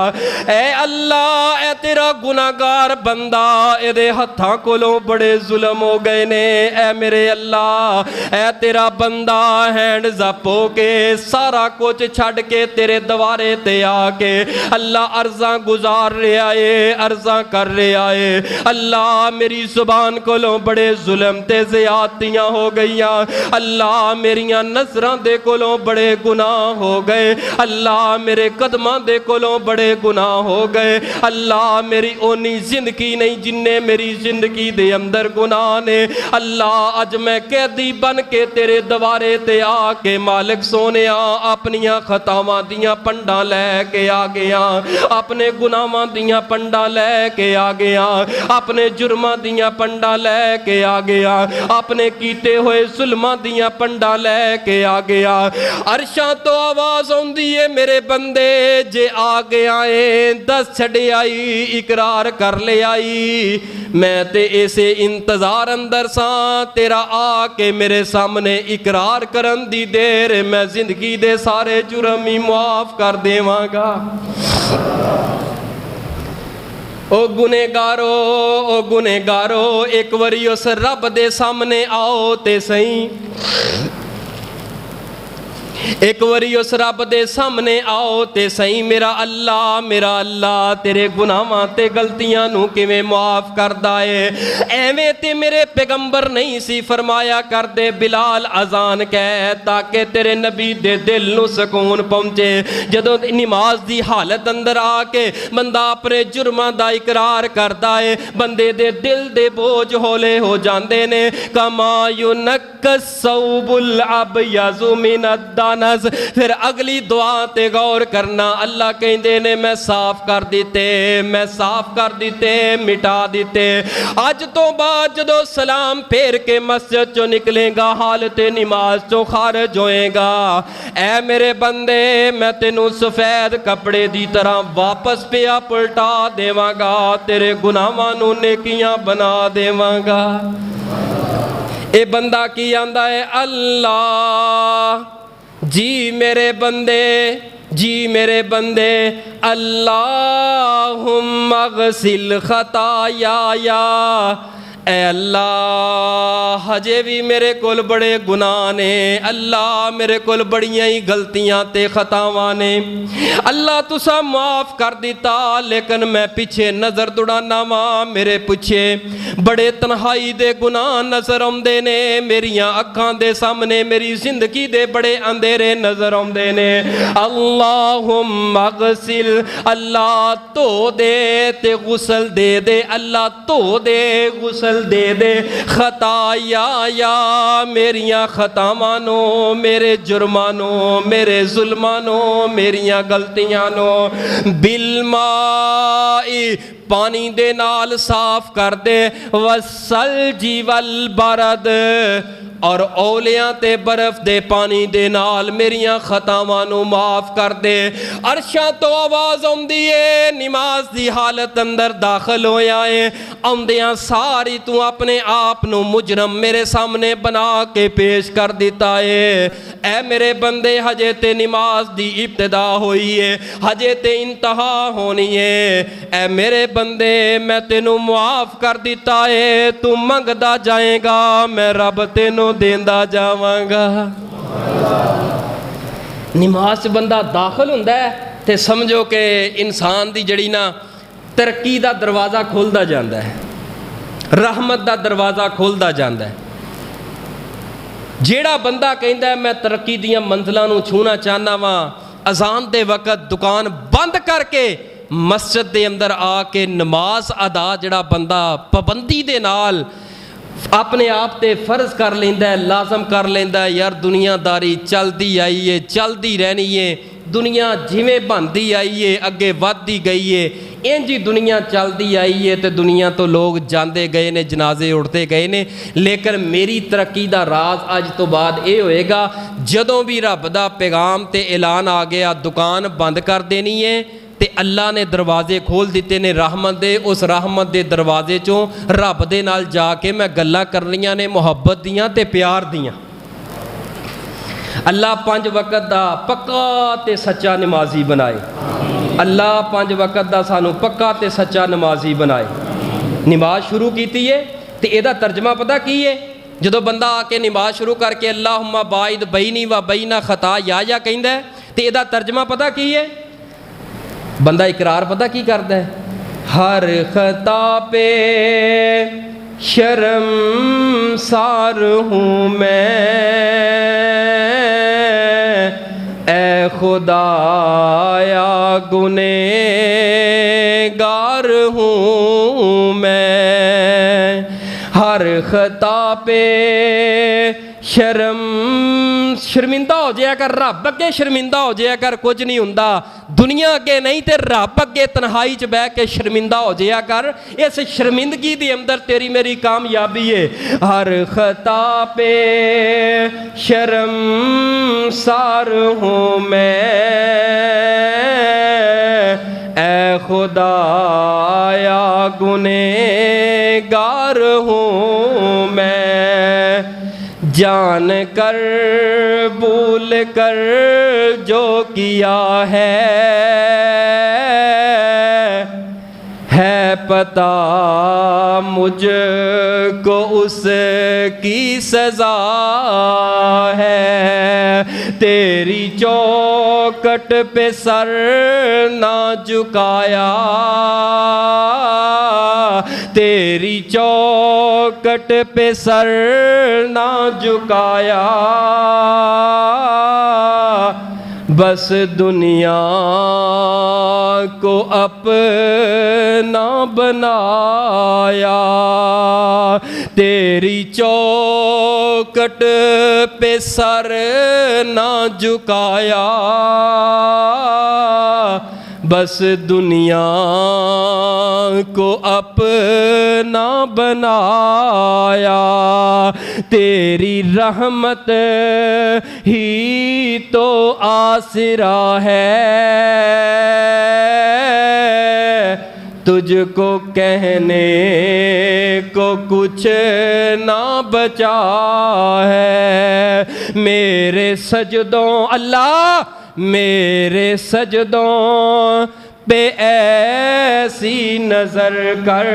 ऐ अल्लाह ऐ तेरा गुनाहगार बंदा, एदे हत्थां कोलों बड़े जुल्म हो गए ने। ऐ मेरे अल्लाह ऐ तेरा बंदा हैंड्स अप हो के सारा कुछ छड़ के तेरे दवारे ते आके अल्लाह अर्ज़ां गुजार रहा है, अर्ज़ां कर रहा है। अल्लाह मेरी जुबान कोलों बड़े जुल्म ते ज़ियादतियां हो गईयां, अल्लाह मेरियां नज़रां दे कोलों बड़े गुनाह हो गए, अल्लाह मेरे कदमां दे कोलों बड़े गुनाह हो गए। अल्लाह मेरी ओनी जिंदगी नहीं जिन्ने मेरी जिंदगी दे अंदर गुनाह ने। अल्लाह अज मैं कैदी बन के तेरे दवारे ते आके मालिक सोनिया अपनियां खतावां दियां पंडां लैके आ गया, अपने गुनाहां दियां पंडां लैके आ गया, अपने जुर्मां दियां पंडां लैके आ गया, अपने कीते हुए जुल्मां दियां पंडां लैके आ गया। अरशां तो आवाज आउंदी है मेरे बंदे जे आ गया है दस छड़े आई, इकरार कर ले आई। मैं ते ऐसे इंतजार अंदर सा तेरा आके मेरे सामने इकरार करन दी देर मैं जिंदगी दे सारे जुर्म ही मुआफ कर देवांगा। ओ गुनेगारो एक बारी उस रब दे सामने आओ ते सही, एक बारी उस रब दे सामने आओ ते सही। मेरा अल्लाह तेरे गुनाहां ते गलतियां नू किवें मुआफ करदा है। एवें ते मेरे पैगंबर नहीं सी फरमाया करदे बिलाल अजान कह ताकि तेरे नबी दे दिल नू सुकून पहुंचे। जदों नमाज दी हालत अंदर आके बंदा अपने जुर्मां दा इकरार करदा है, बंदे दे दिल दे बोझ हौले हो जांदे ने। कमा युनक्कसौबुल अबयज़ु मिनद्दानस। फिर अगली दुआ ते गौर करना, अल्लाह कहंदे ने मैं साफ कर दिते, मैं साफ कर दिते, मिटा दिते। अज तो बाद जदों सलाम फेर के मस्जिद चो निकलेगा हालत नमाज चो खारज होएगा, ऐ मेरे बंदे मैं तेनू सफेद कपड़े दी तरह वापस पिया पलटा देवांगा, तेरे गुनाहां नू नेकियां बना देवांगा। ए बंदा की आंदा है अल्लाह जी मेरे बंदे, जी मेरे बंदे अल्लाहुम्मा ग़सिल ख़ताया। ऐ अल्लाह हजे भी मेरे कोल बड़े गुनाह ने, अल्लाह मेरे कोल बड़ियां ही गलतियां ते खतावां ने। अल्लाह तुसा माफ कर दिता लेकिन मैं पिछे नज़र दुड़ाना वा, मेरे पिछे बड़े तन्हाई दे गुनाह नज़र आउंदे ने, मेरियां अखां दे सामने मेरी जिंदगी दे बड़े अंधेरे नज़र आउंदे ने। अल्लाहुम्मा ग़सिल, अल्लाह धो दे ते गुसल दे दे, अल्लाह धो दे गुसल दे दे खताया या मेरियां खतावां नो, मेरे जुर्मां नो, मेरे जुल्मां नो, मेरियां गलतियां नो। बिलमाई पानी दे नाल साफ कर दे, वसल जीवल बरद اور اولیاں تے برف دے پانی دے نال میریاں خطاواں نو معاف کر دے۔ عرشاں تو آواز آندی ہے نماز دی حالت اندر داخل ہویا ہے، آندیاں ساری تو اپنے آپ نو مجرم میرے سامنے بنا کے پیش کر دیتا ہے۔ اے میرے بندے ہجے تے نماز دی ابتدا ہوئی ہے، ہجے تے انتہا ہونی ہے۔ اے میرے بندے میں تینوں معاف کر دیتا ہے، تو منگدا جائے گا میں رب تینوں دیندا جاواں گا۔ نماز سے بندہ داخل ہوندا ہے تے سمجھو کہ انسان دی جڑی نا ترقی دا دروازہ کھلدا جاندا ہے، رحمت دا دروازہ کھلدا جاندا ہے۔ جیڑا بندہ کہندا ہے میں ترقی دیاں منزلاں نو چھونا چاہنا واں، اذان دے وقت دکان بند کر کے مسجد دے اندر آ کے نماز ادا جڑا بندہ پابندی دے نال اپنے آپ تے فرض کر لیندا ہے، لازم کر لیندا ہے، یار دنیا داری چلدی آئی ہے، چلدی رہنی ہے، دنیا جویں بندی آئی ہے اگے ودی گئی ہے، انجی دنیا چلدی آئی ہے تے دنیا تو لوگ جاندے گئے نے، جنازے اڑتے گئے نے، لیکن میری ترقی دا راز اج تو بعد اے ہوئے گا جدوں بھی رب دا پیغام تے اعلان آ گیا دکان بند کر دینی ہے تے اللہ نے دروازے کھول دیتے نے رحمت دے، اس رحمت دے دروازے چوں رب دے نال جا کے میں گلاں کرنیاں نے محبت دیاں تے پیار دیاں۔ اللہ 5 وقت دا پکا تے سچا نمازی بنائے، اللہ 5 وقت دا سانو پکا تے سچا نمازی بنائے۔ نماز شروع کیتی ہے تے اے دا ترجمہ پتہ کی ہے؟ جدو بندہ آ کے نماز شروع کر کے اللہم باعد بینی و بین خطایا کہندا ہے تے اے دا ترجمہ پتہ کی ہے؟ بندہ اقرار پتہ کی کردا ہے؟ ہر خطا پہ شرم سار ہوں میں، اے خدایا گنہگار ہوں میں۔ ہر خطا پہ شرمندہ ہو جایا کر، رب اگے شرمندہ ہو جایا کر، کچھ نہیں ہوندا، دنیا اگے نہیں تے رب اگے تنہائی چ بہ کے شرمندہ ہو جایا کر، اس شرمندگی دے اندر تیری میری کامیابی ہے۔ ہر خطا پہ شرم سار ہوں میں، اے خدایا گنہگار ہوں میں۔ جان کر بھول کر جو کیا ہے پتہ مجھ کو اس کی سزا ہے۔ تیری چوکٹ پہ سر نہ جھکایا، تیری چوکٹ پہ سر نہ جھکایا، بس دنیا کو اپنا بنایا۔ تیری چوکٹ پہ سر نہ جھکایا، بس دنیا کو اپنا بنایا۔ تیری رحمت ہی تو آسرا ہے، تجھ کو کہنے کو کچھ نہ بچا ہے۔ میرے سجدوں اللہ میرے سجدوں پہ ایسی نظر کر،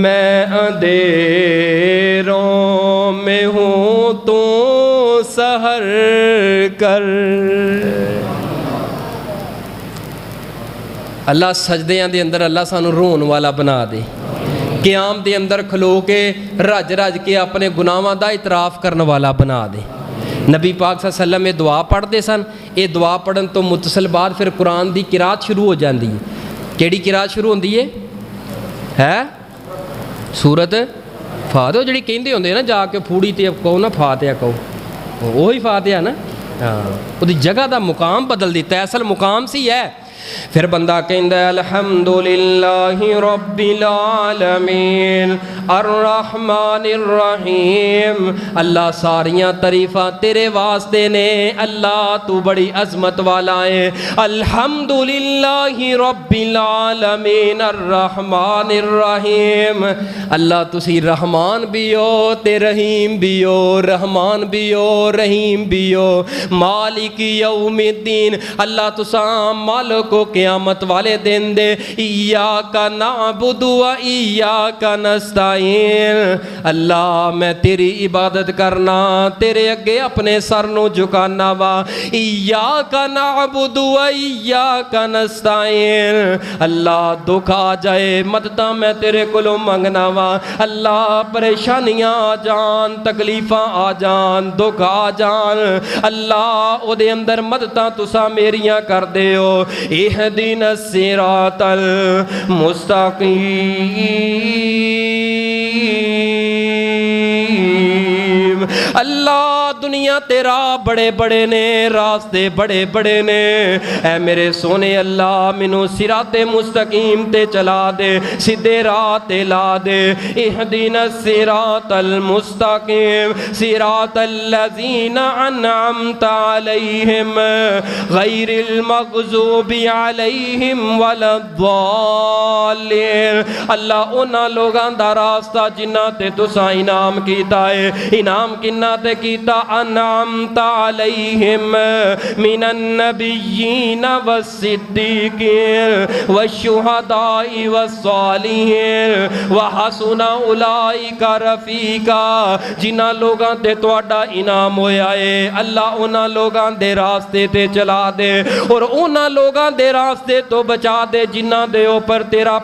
میں اندھیروں میں ہوں تو سحر کر۔ اللہ سجدیاں دے اندر اللہ سانو رون والا بنا دے، قیام دے اندر کھلو کے رج رج کے اپنے گناہاں دا اعتراف کرنے والا بنا دے۔ نبی پاک صلی اللہ علیہ وسلم یہ دعا پڑھتے سن، یہ دعا پڑھن تو متصل بعد پھر قرآن دی قرات شروع ہو جاندی ہے۔ کیڑی قرات شروع ہوندی ہے؟ سورت فاتحہ، جڑی کہندے ہوندے نا جا کے پھوڑی تے کہو نا فاتحہ کہو، وہی فاتحہ نا۔ ہاں، وہ جگہ دا مقام بدل دیتا ہے، اصل مقام سی ہے پھر بندہ کہندا ہے الحمدللہ رب العالمین الرحمن الرحیم، اللہ ساریاں تعریفاں تیرے واسطے نے، اللہ تو بڑی عظمت والا ہے۔ الحمدللہ رب العالمین الرحمن الرحیم، اللہ تسی رحمان بھی ہو تے رحیم بھی ہو، رحمان بھی ہو رحیم بھی ہو۔ مالک یوم الدین، اللہ تساں مالک و قیامت والے دن دے۔ ایاک نعبد و ایاک نستعین، اللہ میں تیری عبادت کرنا، تیرے اگے اپنے سر نو جھکانا وا۔ ایاک نعبد و ایاک نستعین، اللہ دکھ آ جائے مدداں میں تیرے کولوں منگنا وا، اللہ پریشانیاں آ جان، تکلیفاں آ جان، دکھ آ جان، اللہ او دے اندر مدداں تساں میریاں کر دے ہو۔ اہدنا الصراط المستقیم، اللہ دنیا تیرا بڑے بڑے نے، راستے بڑے بڑے نے، اے میرے سونے اللہ مینوں صراط مستقیم تے چلا دے، سیدھے راہ تے لا دے۔ اہدنا الصراط المستقیم صراط الذین انعمت علیہم غیر المغضوب علیہم ولا الضالین، اللہ انہاں لوگاں دا راستہ جنہاں تے تساں انعام کیتا ہے۔ انعام کنہ تے کیتا؟ انعمت علیہم من النبیین والصدیقین والشہداء والصالحین وحسن اولئک رفیقا، جنہاں لوگاں تے تواڈا انعام ہویا ہے اللہ انہاں لوگاں دے راستے تے چلا دے، اور انہاں لوگاں دے راستے تو بچا دے جنہاں دے اوپر تیرا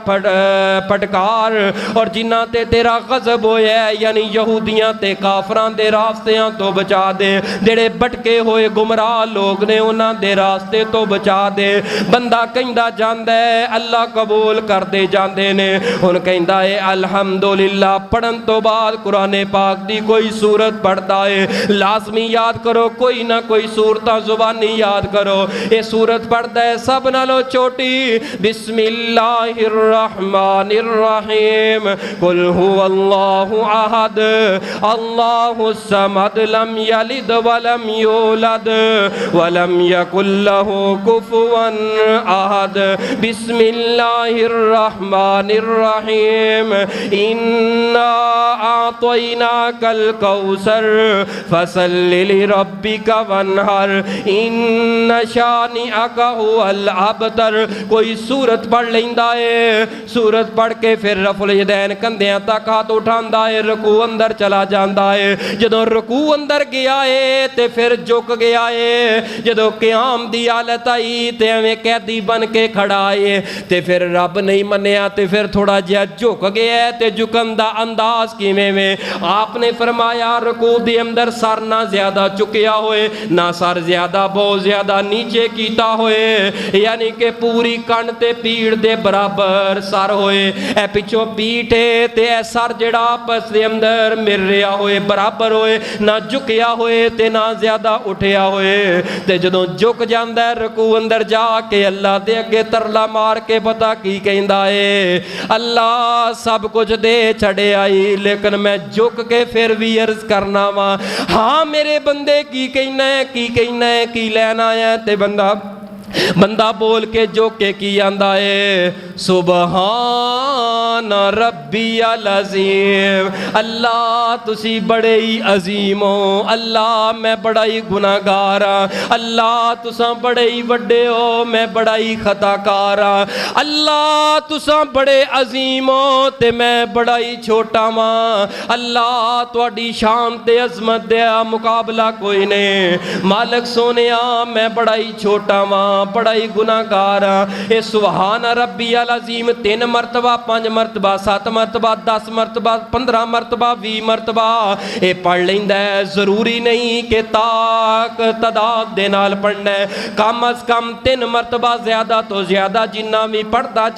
پھٹکار اور جنہاں تے تیرا غضب ہویا ہے، یعنی یہودیاں تے کافراں دے راستیاں تو بچا دے، جڑے بٹکے ہوئے گمراہ لوگ نے انہاں دے راستے تو بچا دے۔ بندہ کہندا جاندا ہے اللہ قبول کر دے جاندے نے۔ ہن کہندا ہے الحمدللہ پڑھن تو بعد قرآن پاک دی کوئی سورت پڑھدا ہے، لازمی یاد کرو کوئی نہ کوئی سورتاں زبانی یاد کرو۔ یہ سورت پڑھدا ہے سب نالوں چھوٹی، بسم اللہ الرحمن الرحیم، قل هو اللہ احد اللہ الصمد لم یلد ولم یولد ولم یکن له کفوا احد، بسم اللہ الرحمن الرحیم، انا اعطیناک الکوثر فصل لربک وانحر ان شانئک هو الابتر۔ کوئی سورت پڑھ لیندا ہے، سورت پڑھ کے پھر رفع الیدین کندھیاں تک ہاتھ اٹھاندا ہے، رکوع اندر چلا جاندا ہے، جدوں رکوع اندر گیا ہے تے پھر جھک گیا ہے، جدوں قیام دی حالت آئی تے ایویں قیدی بن کے کھڑا ہے تے پھر رب نہیں منیا تے پھر تھوڑا جہا جھک گیا ہے تے جھکن دا انداز کیویں میں؟ آپ نے فرمایا رکوع دے اندر سر نہ زیادہ چکیا ہوئے نہ سر زیادہ بہت زیادہ نیچے کیتا ہوئے، یعنی کہ پوری کن تے پیڑ دے برابر سر ہوئے، اے پچھوں پیٹھ ہے تے اے سر جڑا آپس دے اندر مل رہا ہوئے برابر ہوئے، نہ جھکیا ہوئے تے نہ زیادہ اٹھیا ہوئے۔ تے جدوں جھک جاندا ہے رکوع اندر جا کے اللہ دے اگے ترلا مار کے پتا کی کہندا ہے، اللہ سب کچھ دے چھڑے آئی لیکن میں جھک کے پھر بھی عرض کرنا وا، ہاں میرے بندے کی کہنا ہے کی کہنا ہے کی لینا ہے؟ تے بندہ بول کے جو کے کی آندا ہے سبحان ربی العظیم، اللہ تسی بڑے ہی عظیم ہو، اللہ میں بڑا ہی گناہگار ہاں، اللہ تساں بڑے ہی وڈے ہو میں بڑا ہی خطا کار ہاں، اللہ تساں بڑے عظیم ہو تے میں بڑا ہی چھوٹا ہاں، اللہ تواڈی شان تے عظمت دے مقابلہ کوئی نہیں، مالک سونیا میں بڑا ہی چھوٹا ہاں بڑا ہی گناہگار ہاں۔ اے سبحان ربی العظیم 3 مرتبہ 5 مرتبہ 7 مرتبہ 10 مرتبہ 15 مرتبہ 20 مرتبہ اے پڑھ لیندا ہے، ضروری نہیں کہ تاک تعداد دے نال پڑھنا ہے، کم از کم 3 مرتبہ زیادہ تو زیادہ جنہ بھی پڑھتا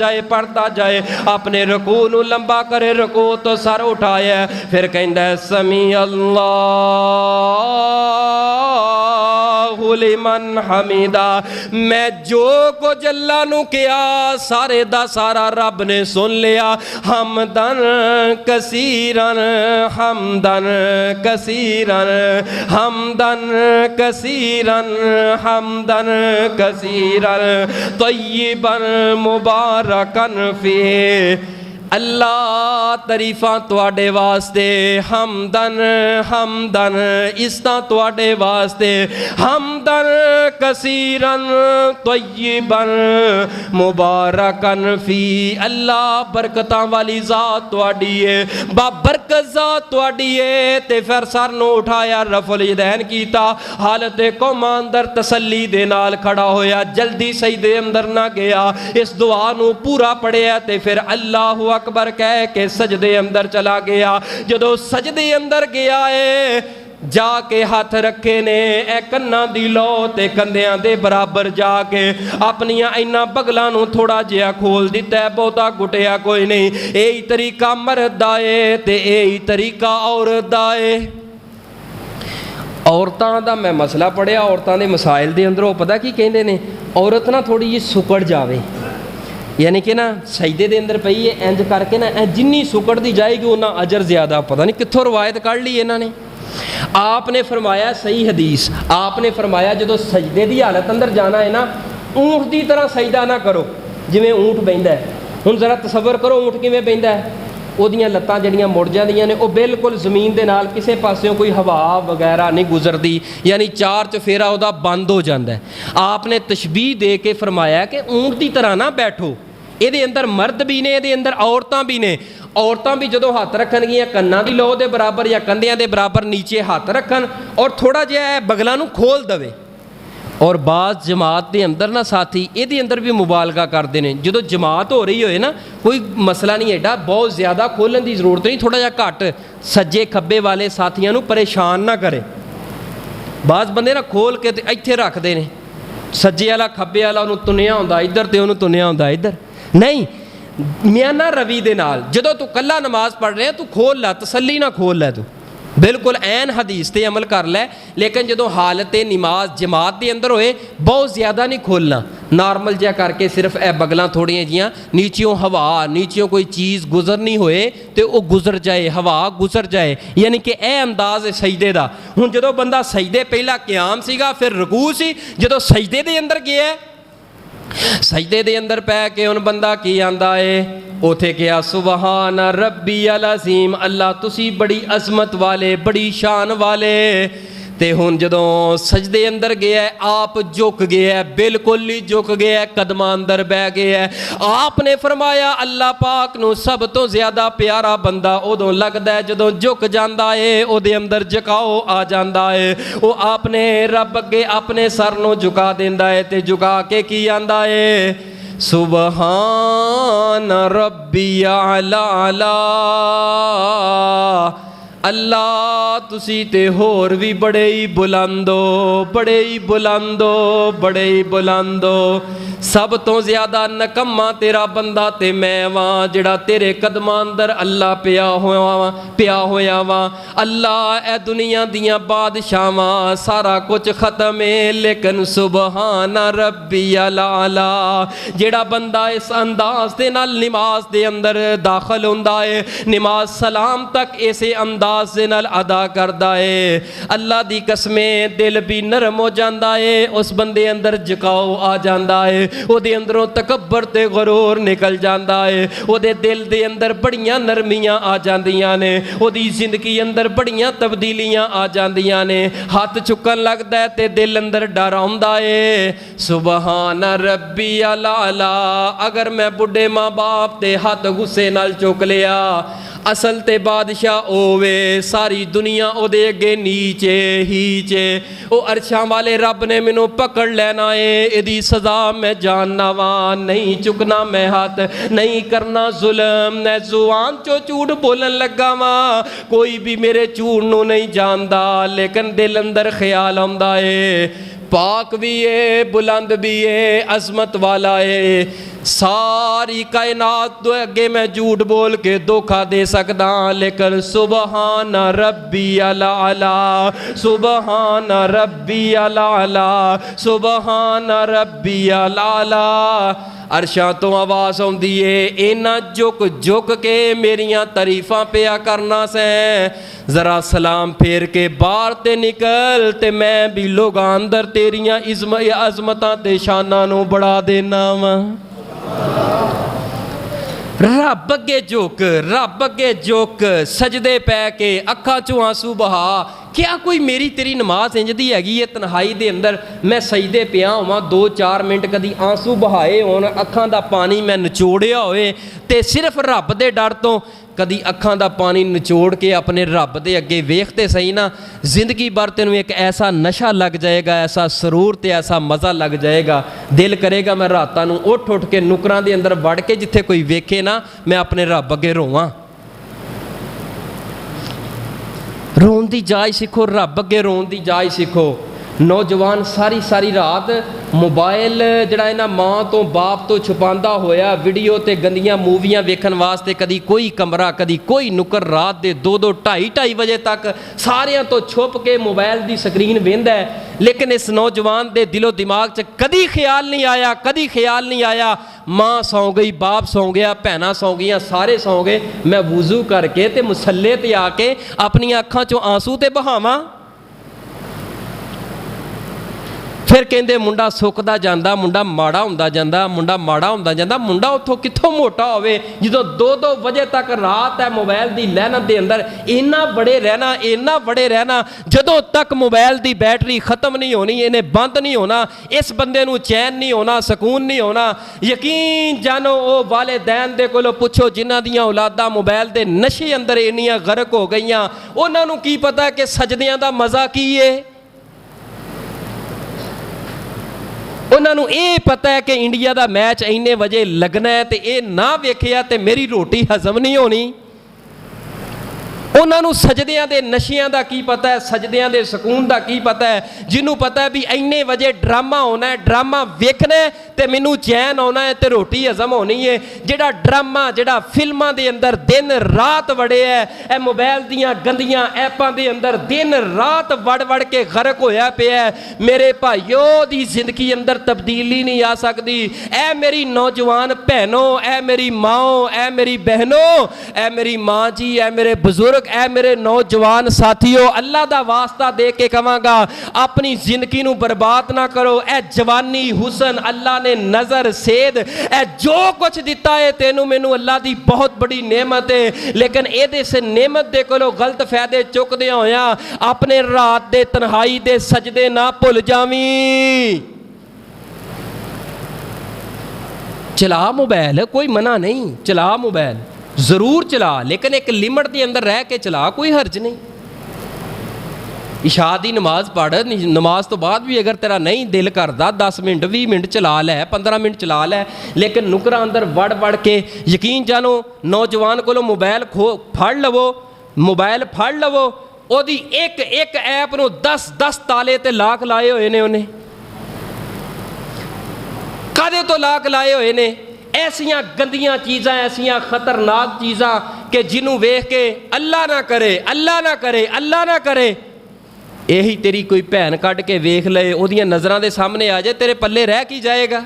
جائے اپنے رکوع نو لمبا کرے، رکوع تو سر اٹھایا پھر کہندا ہے سمیع اللہ अल्लाहु लिमन हमीदा। मैं जो कुछ अल्लाह नू किया सारे दा सारा रब ने सुन लिया। हमदन कसीरन हमदन कसीरन हमदन कसीरन हमदन कसीरन तय्यबन मुबारकन फी। अल्लाह तरीफा तुहाडे वास्ते, हमदन हमदन इसता तुहाडे वास्ते, हमदन कसीरन तय्यबन मुबारकन फी। अल्लाह बरकतां वाली ज़ात तुहाडी है, बाबरकत ज़ात तुहाडी है। ते फिर सर नूं उठाया, रफल यदैन कीता, हालत कौमां अंदर तसल्ली दे नाल खड़ा होया, जल्दी सजदे अंदर ना गया, इस दुआ नूं पूरा पढ़िया ते फिर अल्लाह अकबर कह के सजदे अंदर चला गया। जदों सजदे अंदर गया है जाके हाथ रखे ने ए कन्ना दी लो ते कंधियां दे बराबर जाके अपनियां इन्ना बगलां नूं थोड़ा जिहा खोल दिता है, बहुता गुटिया कोई नहीं। यही तरीका मर्द दा है ते यही तरीका औरत दा है। औरतां दा मैं मसला पढ़िया, औरतां दे मसाइल दे अंदरों पता की कहंदे ने, औरत ना थोड़ी जी सुकड़ जावे, यानी कि ना सजदे दे अंदर पई है इंज करके ना जिन्नी सुकड़ती जाएगी उन्ना अजर ज़्यादा। पता नहीं कित्थों रवायत कढ़ ली इन्होंने। आपने फरमाया, सही हदीस, आपने फरमाया जो सजदे की हालत अंदर जाना है ना, ऊँट की तरह सजदा ना करो जिमें ऊँट बहिंदा है। हुण ज़रा तसव्वुर करो ऊँट किवें बहिंदा है, ਉਹਦੀਆਂ ਲੱਤਾਂ ਜਿਹੜੀਆਂ ਮੁੜ ਜਾਂਦੀਆਂ ਨੇ, ਉਹ ਬਿਲਕੁਲ ਜ਼ਮੀਨ ਦੇ ਨਾਲ ਕਿਸੇ ਪਾਸਿਓਂ ਕੋਈ ਹਵਾ ਵਗੈਰਾ ਨਹੀਂ ਗੁਜ਼ਰਦੀ, ਯਾਨੀ ਚਾਰ ਚਫੇਰਾ ਉਹਦਾ ਬੰਦ ਹੋ ਜਾਂਦਾ ਹੈ। ਆਪਨੇ ਤਸ਼ਬੀਹ ਦੇ ਕੇ ਫਰਮਾਇਆ ਕਿ ਊਂਟ ਦੀ ਤਰ੍ਹਾਂ ਨਾ ਬੈਠੋ। ਇਹਦੇ ਅੰਦਰ ਮਰਦ ਵੀ ਨੇ, ਇਹਦੇ ਅੰਦਰ ਔਰਤਾਂ ਵੀ ਨੇ। ਔਰਤਾਂ ਵੀ ਜਦੋਂ ਹੱਥ ਰੱਖਣਗੀਆਂ ਕੰਨਾਂ ਦੀ ਲੌ ਦੇ ਬਰਾਬਰ ਜਾਂ ਕੰਧਿਆਂ ਦੇ ਬਰਾਬਰ ਨੀਚੇ ਹੱਥ ਰੱਖਣ ਔਰ ਥੋੜਾ ਜਿਹਾ ਬਗਲਾਂ ਨੂੰ ਖੋਲ ਦੇਵੇ। और बाज़ जमात के अंदर ना साथी ये अंदर भी मुबालगा करते हैं। जो जमात हो रही होए ना, कोई मसला नहीं एडा, बहुत ज़्यादा खोलने की जरूरत नहीं, थोड़ा जिहा घट सज्जे खब्बे वाले साथियों को परेशान ना करे। बाज़ बंदे ना खोल के इत्थे रखते हैं, सज्जे वाला खब्बे वाला उन्होंने तुनिया होंदा इधर तो उन्होंने तुनिया होंदा इधर। नहीं, मियाना रवि दे नाल जदों तू कल्ला नमाज पढ़ रहा तू खोल ला, तसल्ली ना खोल लै, तू बिल्कुल ऐन हदीस ते अमल कर लै। लेकिन जदों हालत नमाज जमात के अंदर होए बहुत ज़्यादा नहीं खोलना, नॉर्मल जिहा करके सिर्फ ए बगलां थोड़ियां जियां नीचियों हवा नीचियों कोई चीज़ गुजरनी होए तो वह गुजर जाए, हवा गुजर जाए, यानी कि यह अंदाज है सजदे का। हुण जदों बंदा सजदे पहला क़याम सीगा, फिर रुकू सी, जदों सजदे दे अंदर गया सजदे दे अंदर पै के हुण बंदा की आंदा है, उथे क्या सुबहान रब्बी अल अज़ीम, अल्लाह तुसी बड़ी अजमत वाले बड़ी शान वाले। ते हुण जदों सजदे अंदर गया आप झुक गया, बिल्कुल ही झुक गया, कदमां अंदर बह गया। आपने फरमाया अल्लाह पाक नूं सब तो ज़्यादा प्यारा बंदा उदों लगदा है जदों झुक जांदा है, उहदे अंदर झुकाओ आ जांदा है। वो आपने रब अगे अपने सर नूं झुका दिंदा है ते झुका के की आंदा है, सुबहान रब्बी आला। अल्लाह तुसी ते होर भी बड़े ही बुलंदो, बड़े ही बुलंदो, बड़े ही बुलंदो। सब तो ज़्यादा नकम्मा तेरा बंदा ते मैं वां जिहड़ा तेरे कदमां अंदर अल्लाह पिया होया वां। अल्लाह ए दुनिया दियां बादशाहां सारा कुछ ख़त्म है, लेकिन सुबहान रब्बी आला जिहड़ा बंदा इस अंदाज दे नाल नमाज दे अंदर दाखिल हुंदा है, नमाज सलाम तक इसे अंदाज दे नाल अदा करदा है, अल्लाह दी कसमें दिल भी नरम हो जाता है, उस बंदे अंदर झुकाओ आ जाता है, ਉਹਦੇ ਅੰਦਰੋਂ ਤਕੱਬਰ ਤੇ ਗਰੂਰ ਨਿਕਲ ਜਾਂਦਾ ਹੈ, ਉਹਦੇ ਦਿਲ ਦੇ ਅੰਦਰ ਬੜੀਆਂ ਨਰਮੀਆਂ ਆ ਜਾਂਦੀਆਂ ਨੇ, ਉਹਦੀ ਜ਼ਿੰਦਗੀ ਅੰਦਰ ਬੜੀਆਂ ਤਬਦੀਲੀਆਂ ਆ ਜਾਂਦੀਆਂ ਨੇ। ਹੱਥ ਚੁੱਕਣ ਲੱਗਦਾ ਹੈ ਤੇ ਦਿਲ ਅੰਦਰ ਡਰ ਆਉਂਦਾ ਹੈ, ਸੁਬਹਾਨ ਰੱਬੀ ਆਲਾ। ਅਗਰ ਮੈਂ ਬੁੱਢੇ ਮਾਂ ਬਾਪ ਤੇ ਹੱਥ ਗੁੱਸੇ ਨਾਲ ਚੁੱਕ ਲਿਆ, असल ते बादशाह ओवे सारी दुनिया ओदे अगे नीचे हीचे, ओ अरशां वाले रब ने मैनू पकड़ लेना है, इहदी सज़ा मैं जानना वा, नहीं चुकना मैं हाथ, नहीं करना जुल्म, मैं जुबान चो झूठ बोलन लगा वा, कोई भी मेरे झूठ नू नहीं जानदा, लेकिन दिल अंदर ख्याल आउंदा है पाक भी है, बुलंद भी है, अजमत वाला है, सारी कायनात तो अगे मैं झूठ बोल के धोखा दे सकदा, लेकिन सुबहान रब्बी अला, सुबहान रब्बी अला, सुबहान रब्बी अला। अरशां तो आवाज़ आउंदी है, इन्ना झुक झुक के मेरियां तारीफां पिया करना से, जरा सलाम फेर के बाहर ते निकल ते मैं भी लोगां अंदर तेरियां अज़मतां ते शानां नूं बढ़ा देना वा। रब अगे झुक, रब अगे झुक, सजदे पै के अखां चों आंसू बहा। क्या कोई मेरी तेरी नमाज इंजदी हैगी है तन्हाई दे अंदर मैं सजदे पिया होवां 2-4 मिनट कदी आंसू बहाए होण, अखां दा पानी मैं निचोड़िया होए ते सिर्फ रब दे डर तो कदी अखां दा पानी निचोड़ के अपने रब दे अगे वेखते सही ना, जिंदगी भर तेनू एक ऐसा नशा लग जाएगा, ऐसा सरूर ते ऐसा मज़ा लग जाएगा, दिल करेगा मैं रातां नूं उठ उठ के नुकरां दे अंदर वड़ के जिथे कोई वेखे ना मैं अपने रब अगे रोवां। रोन दी जाच सीखो, रब अगे रोन दी जाच सीखो। नौजवान सारी सारी रात मोबाइल जड़ा इन्हां मां तो बाप तो छुपांदा होया वीडियो ते गंदियां मूवियां वेखण वास्ते, कदी कोई कमरा कदी कोई नुकर, रात दे 2-2 2:30 बजे तक सारियां तो छुप के मोबाइल दी स्क्रीन वेंदा है। लेकिन इस नौजवान दे दिलो दिमाग च कदी ख्याल नहीं आया, कदी ख्याल नहीं आया माँ सौ गई, बाप सौ गया, भैनां सौ गई, सारे सौ गए, मैं वुजू करके ते मुसल्ले ते आके अपनी अखां चों आंसू ते बहावां। फिर कहते मुंडा सुकदा जांदा, मुंडा माड़ा हुंदा जांदा, मुंडा माड़ा हुंदा जांदा। मुंडा उत्थों कित्थों मोटा होवे जो 2-2 बजे तक रात है मोबाइल की लहनत के अंदर इन्ना बड़े रहना, इन्ना बड़े रहना, जदों तक मोबाइल की बैटरी खत्म नहीं होनी, इन्हें बंद नहीं होना, इस बंदे नूं चैन नहीं होना, सकून नहीं होना। यकीन जानो वो वालिदैन दे कोलों पुछो जिन्हां दियां औलादां मोबाइल के नशे अंदर इन्नियां गर्क हो गईयां, उन्हां नूं की पता कि सजदियां दा मज़ा की है। उन्होंने ये पता है कि इंडिया का मैच इन्ने वजे लगना है, तो ये ना वेखिया तो मेरी रोटी हजम नहीं होनी। उन्होंने सजदियां दे नशियां दा की पता है, सजदियां दे सकून दा की पता है। जिन्हों पता है भी इन्ने वजे ड्रामा होना है, ड्रामा वेखना है तो मैनू चैन आना है तो रोटी हजम होनी है। जिहड़ा ड्रामा जिहड़ा फिल्मां दे अंदर दिन रात वड़े है, ए मोबाइल दियां गंदियां ऐपां दे अंदर दिन रात वड़ वड़ के गर्क होया पिया है। मेरे भाइयों दी जिंदगी अंदर तब्दीली नहीं आ सकती। ऐ मेरी नौजवान भैनों, ऐ मेरी माओ, ऐ मेरी बहनों, ऐ मेरी माँ जी, ऐ मेरे बुजुर्ग, ऐ मेरे नौजवान साथियों, अल्लाह दा वास्ता दे के कहांगा अपनी जिंदगी नूं बर्बाद ना करो। ऐ जवानी हुसन अल्लाह ने नजर सेध ऐ जो कुछ दिता है तेनू मैनू अल्लाह दी बहुत बड़ी नेमत है, लेकिन एदे से नेमत दे कोलों गलत फायदे चुकदे होया अपने रात दे तन्हाई दे सजदे ना भुल जावीं। चला मोबाइल, कोई मना नहीं, चला मोबाइल जरूर चला, लेकिन एक लिमिट के अंदर रह के चला, कोई हर्ज नहीं। इशा दी नमाज पढ़, नमाज तो बाद भी अगर तेरा नहीं दिल करता 10 मिनट 20 मिनट चला लै, 15 मिनट चला लै, लेकिन नुकरा अंदर वड़ वड़ के यकीन जानो नौजवान को मोबाइल फड़ लवो, मोबाइल फड़ लवो, ओदी एक एक ऐप नूं 10-10 ताले ते लाक लाए हुए ने, उन्हें कादे तो लाक लाए हुए ने। ऐसियां गंदियां चीज़ां, ऐसियां खतरनाक चीज़ां कि जिन्हों वेख के अल्लाह ना करे, अल्लाह ना करे, अल्लाह ना करे, यही तेरी कोई भैन कढ़ के वेख ले, उहदियां नज़रां दे सामने आ जाए, तेरे पल्ले रह की जाएगा।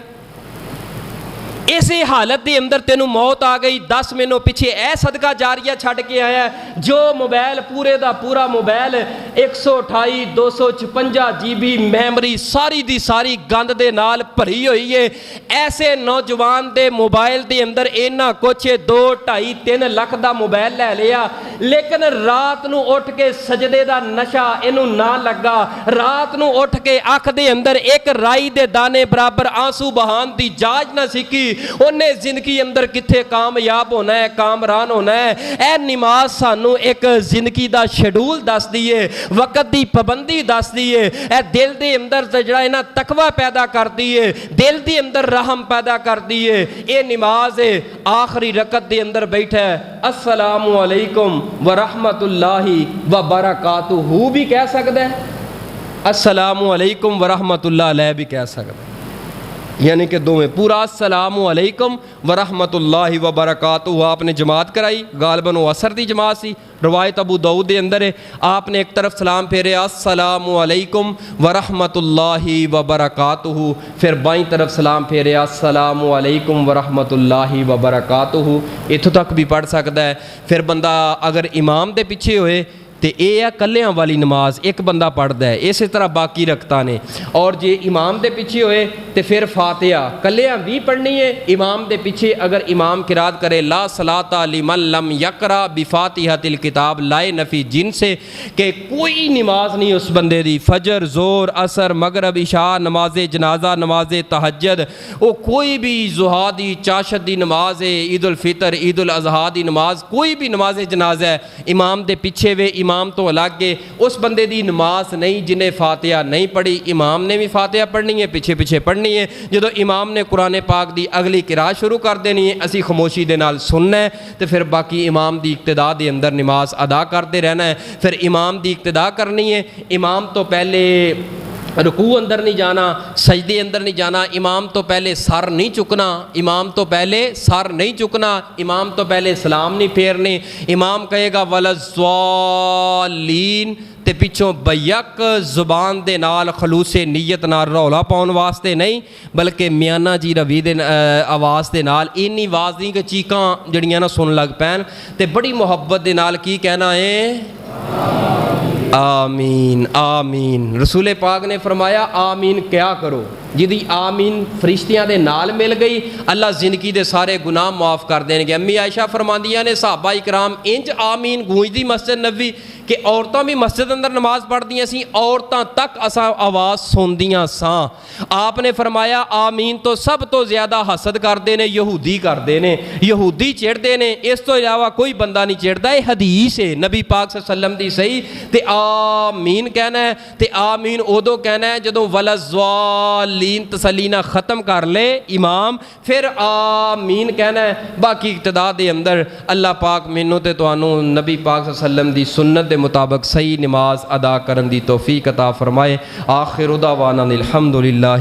इसी हालत के अंदर तेनू मौत आ गई, 10 महीनों पिछे ऐ सदका जारिया छड़ के आया जो मोबाइल पूरे का पूरा मोबाइल 128 256 GB मैमरी सारी दी सारी गंद दे नाल भरी हुई है। ऐसे नौजवान दे मोबाइल के अंदर इन्ना कुछ 2-2.5-3 लाख का मोबाइल लै लिया, लेकिन रात नू उठ के सजदे का नशा इनू ना लगा। रात नू उठ के अख दे अंदर एक राई दे दाने बराबर आंसू बहान की जाच ना सीखी, उन्हें जिंदगी अंदर किथे कामयाब होना है, कामरान होना है। ए नमाज सानू एक जिंदगी का शेड्यूल दसदी है, वक्त की पाबंदी दसदी है। ए दिल के अंदर जड़ा इन्हां तकवा पैदा करती है, दिल के अंदर रहम पैदा करती है। ये नमाज है आखिरी रकत के अंदर बैठा है अस्सलामु अलैकुम व रहमतुल्लाहि व बरकातुहू भी कह सकता है, अस्सलामु अलैकुम व रहमतुल्लाह अलैह भी कह सकता है। یعنی کہ دو میں پورا السلام علیکم ورحمۃ اللہ وبرکاتہ آپ نے جماعت کرائی، غالباً وہ عصر دی جماعت سی، روایت ابو داؤد دے اندر ہے، آپ نے ایک طرف سلام پھیرے السلام علیکم ورحمۃ اللہ وبرکاتہ، پھر بائیں طرف سلام پھیرے السلام علیکم ورحمۃ اللہ وبرکاتہ، اتھوں تک بھی پڑھ سکتا ہے۔ پھر بندہ اگر امام دے پیچھے ہوئے تو یہ ہے کلیاں والی نماز، ایک بندہ پڑھتا ہے، اسی طرح باقی رکھتا نے، اور جے امام دے پیچھے ہوئے تو پھر فاتحہ کلیاں بھی پڑھنی ہے، امام دے پیچھے اگر امام قرات کرے لا صلاۃ لمن لم یقرأ بفاتحۃ الکتاب لائے نفی جن سے کہ کوئی نماز نہیں اس بندے دی، فجر، ظہر، عصر، مغرب، عشاء، نماز جنازہ، نماز تہجد، وہ کوئی بھی ضحیٰ دی، چاشت دی نماز ہے، عید الفطر، عید الاضحیٰ دی نماز، کوئی بھی نماز جنازہ ہے، امام دے پیچھے وے امام تو الگ ہے، اس بندے دی نماز نہیں جنہیں فاتحہ نہیں پڑھی، امام نے بھی فاتحہ پڑھنی ہے، پیچھے پیچھے پڑھنی ہے، جدو امام نے قرآن پاک دی اگلی قرات شروع کر دینی ہے، اسی خاموشی دے نال سننا ہے، تو پھر باقی امام دی اقتداء دے اندر نماز ادا کرتے رہنا ہے۔ پھر امام دی اقتداء کرنی ہے، امام تو پہلے رکوع اندر نہیں جانا، سجدے اندر نہیں جانا، امام تو پہلے سر نہیں چکنا، امام تو پہلے سر نہیں چکنا، امام تو پہلے سلام نہیں پھیرنے، امام کہے گا ولضالین تے پچھوں بیک زبان دے نال خلوص نیت نال رولا پاؤن واسطے نہیں، بلکہ میانہ جی روی دے آواز دے نال، اینی آواز نہیں کہ چیکاں جڑیاں نہ سن لگ پین، تے بڑی محبت دے نال کی کہنا ہے آمین آمین۔ رسول پاک نے فرمایا آمین کیا کرو، جدی آمین فرشتیاں دے نال مل گئی اللہ زندگی دے سارے گناہ معاف کر دیں گے۔ امی عائشہ فرماندیاں نے صحابہ اکرام انج آمین گونجدی مسجد نبوی کہ عورتاں بھی مسجد اندر نماز پڑھ دیاں سی، عورتاں تک اساں آواز سندیاں ساں۔ آپ نے فرمایا آمین تو سب تو زیادہ حسد کردے نے یہودی کردے نے، یہودی چڑھدے نے، اس تو علاوہ کوئی بندہ نہیں چڑھدا، یہ حدیث ہے نبی پاک صلی اللہ علیہ وسلم دی صحیح۔ تے آمین کہنا ہے، تے آمین ادو کہنا ہے جدوں ولضالین تسلینا ختم کر لے امام، پھر آمین کہنا ہے۔ باقی اقتداء دے اندر اللہ پاک مینوں تے تانوں نبی پاک صلی اللہ علیہ وسلم دی سنت دے مطابق صحیح نماز ادا کرن دی توفیق عطا فرمائے۔ آخر دعوانا الحمدللہ۔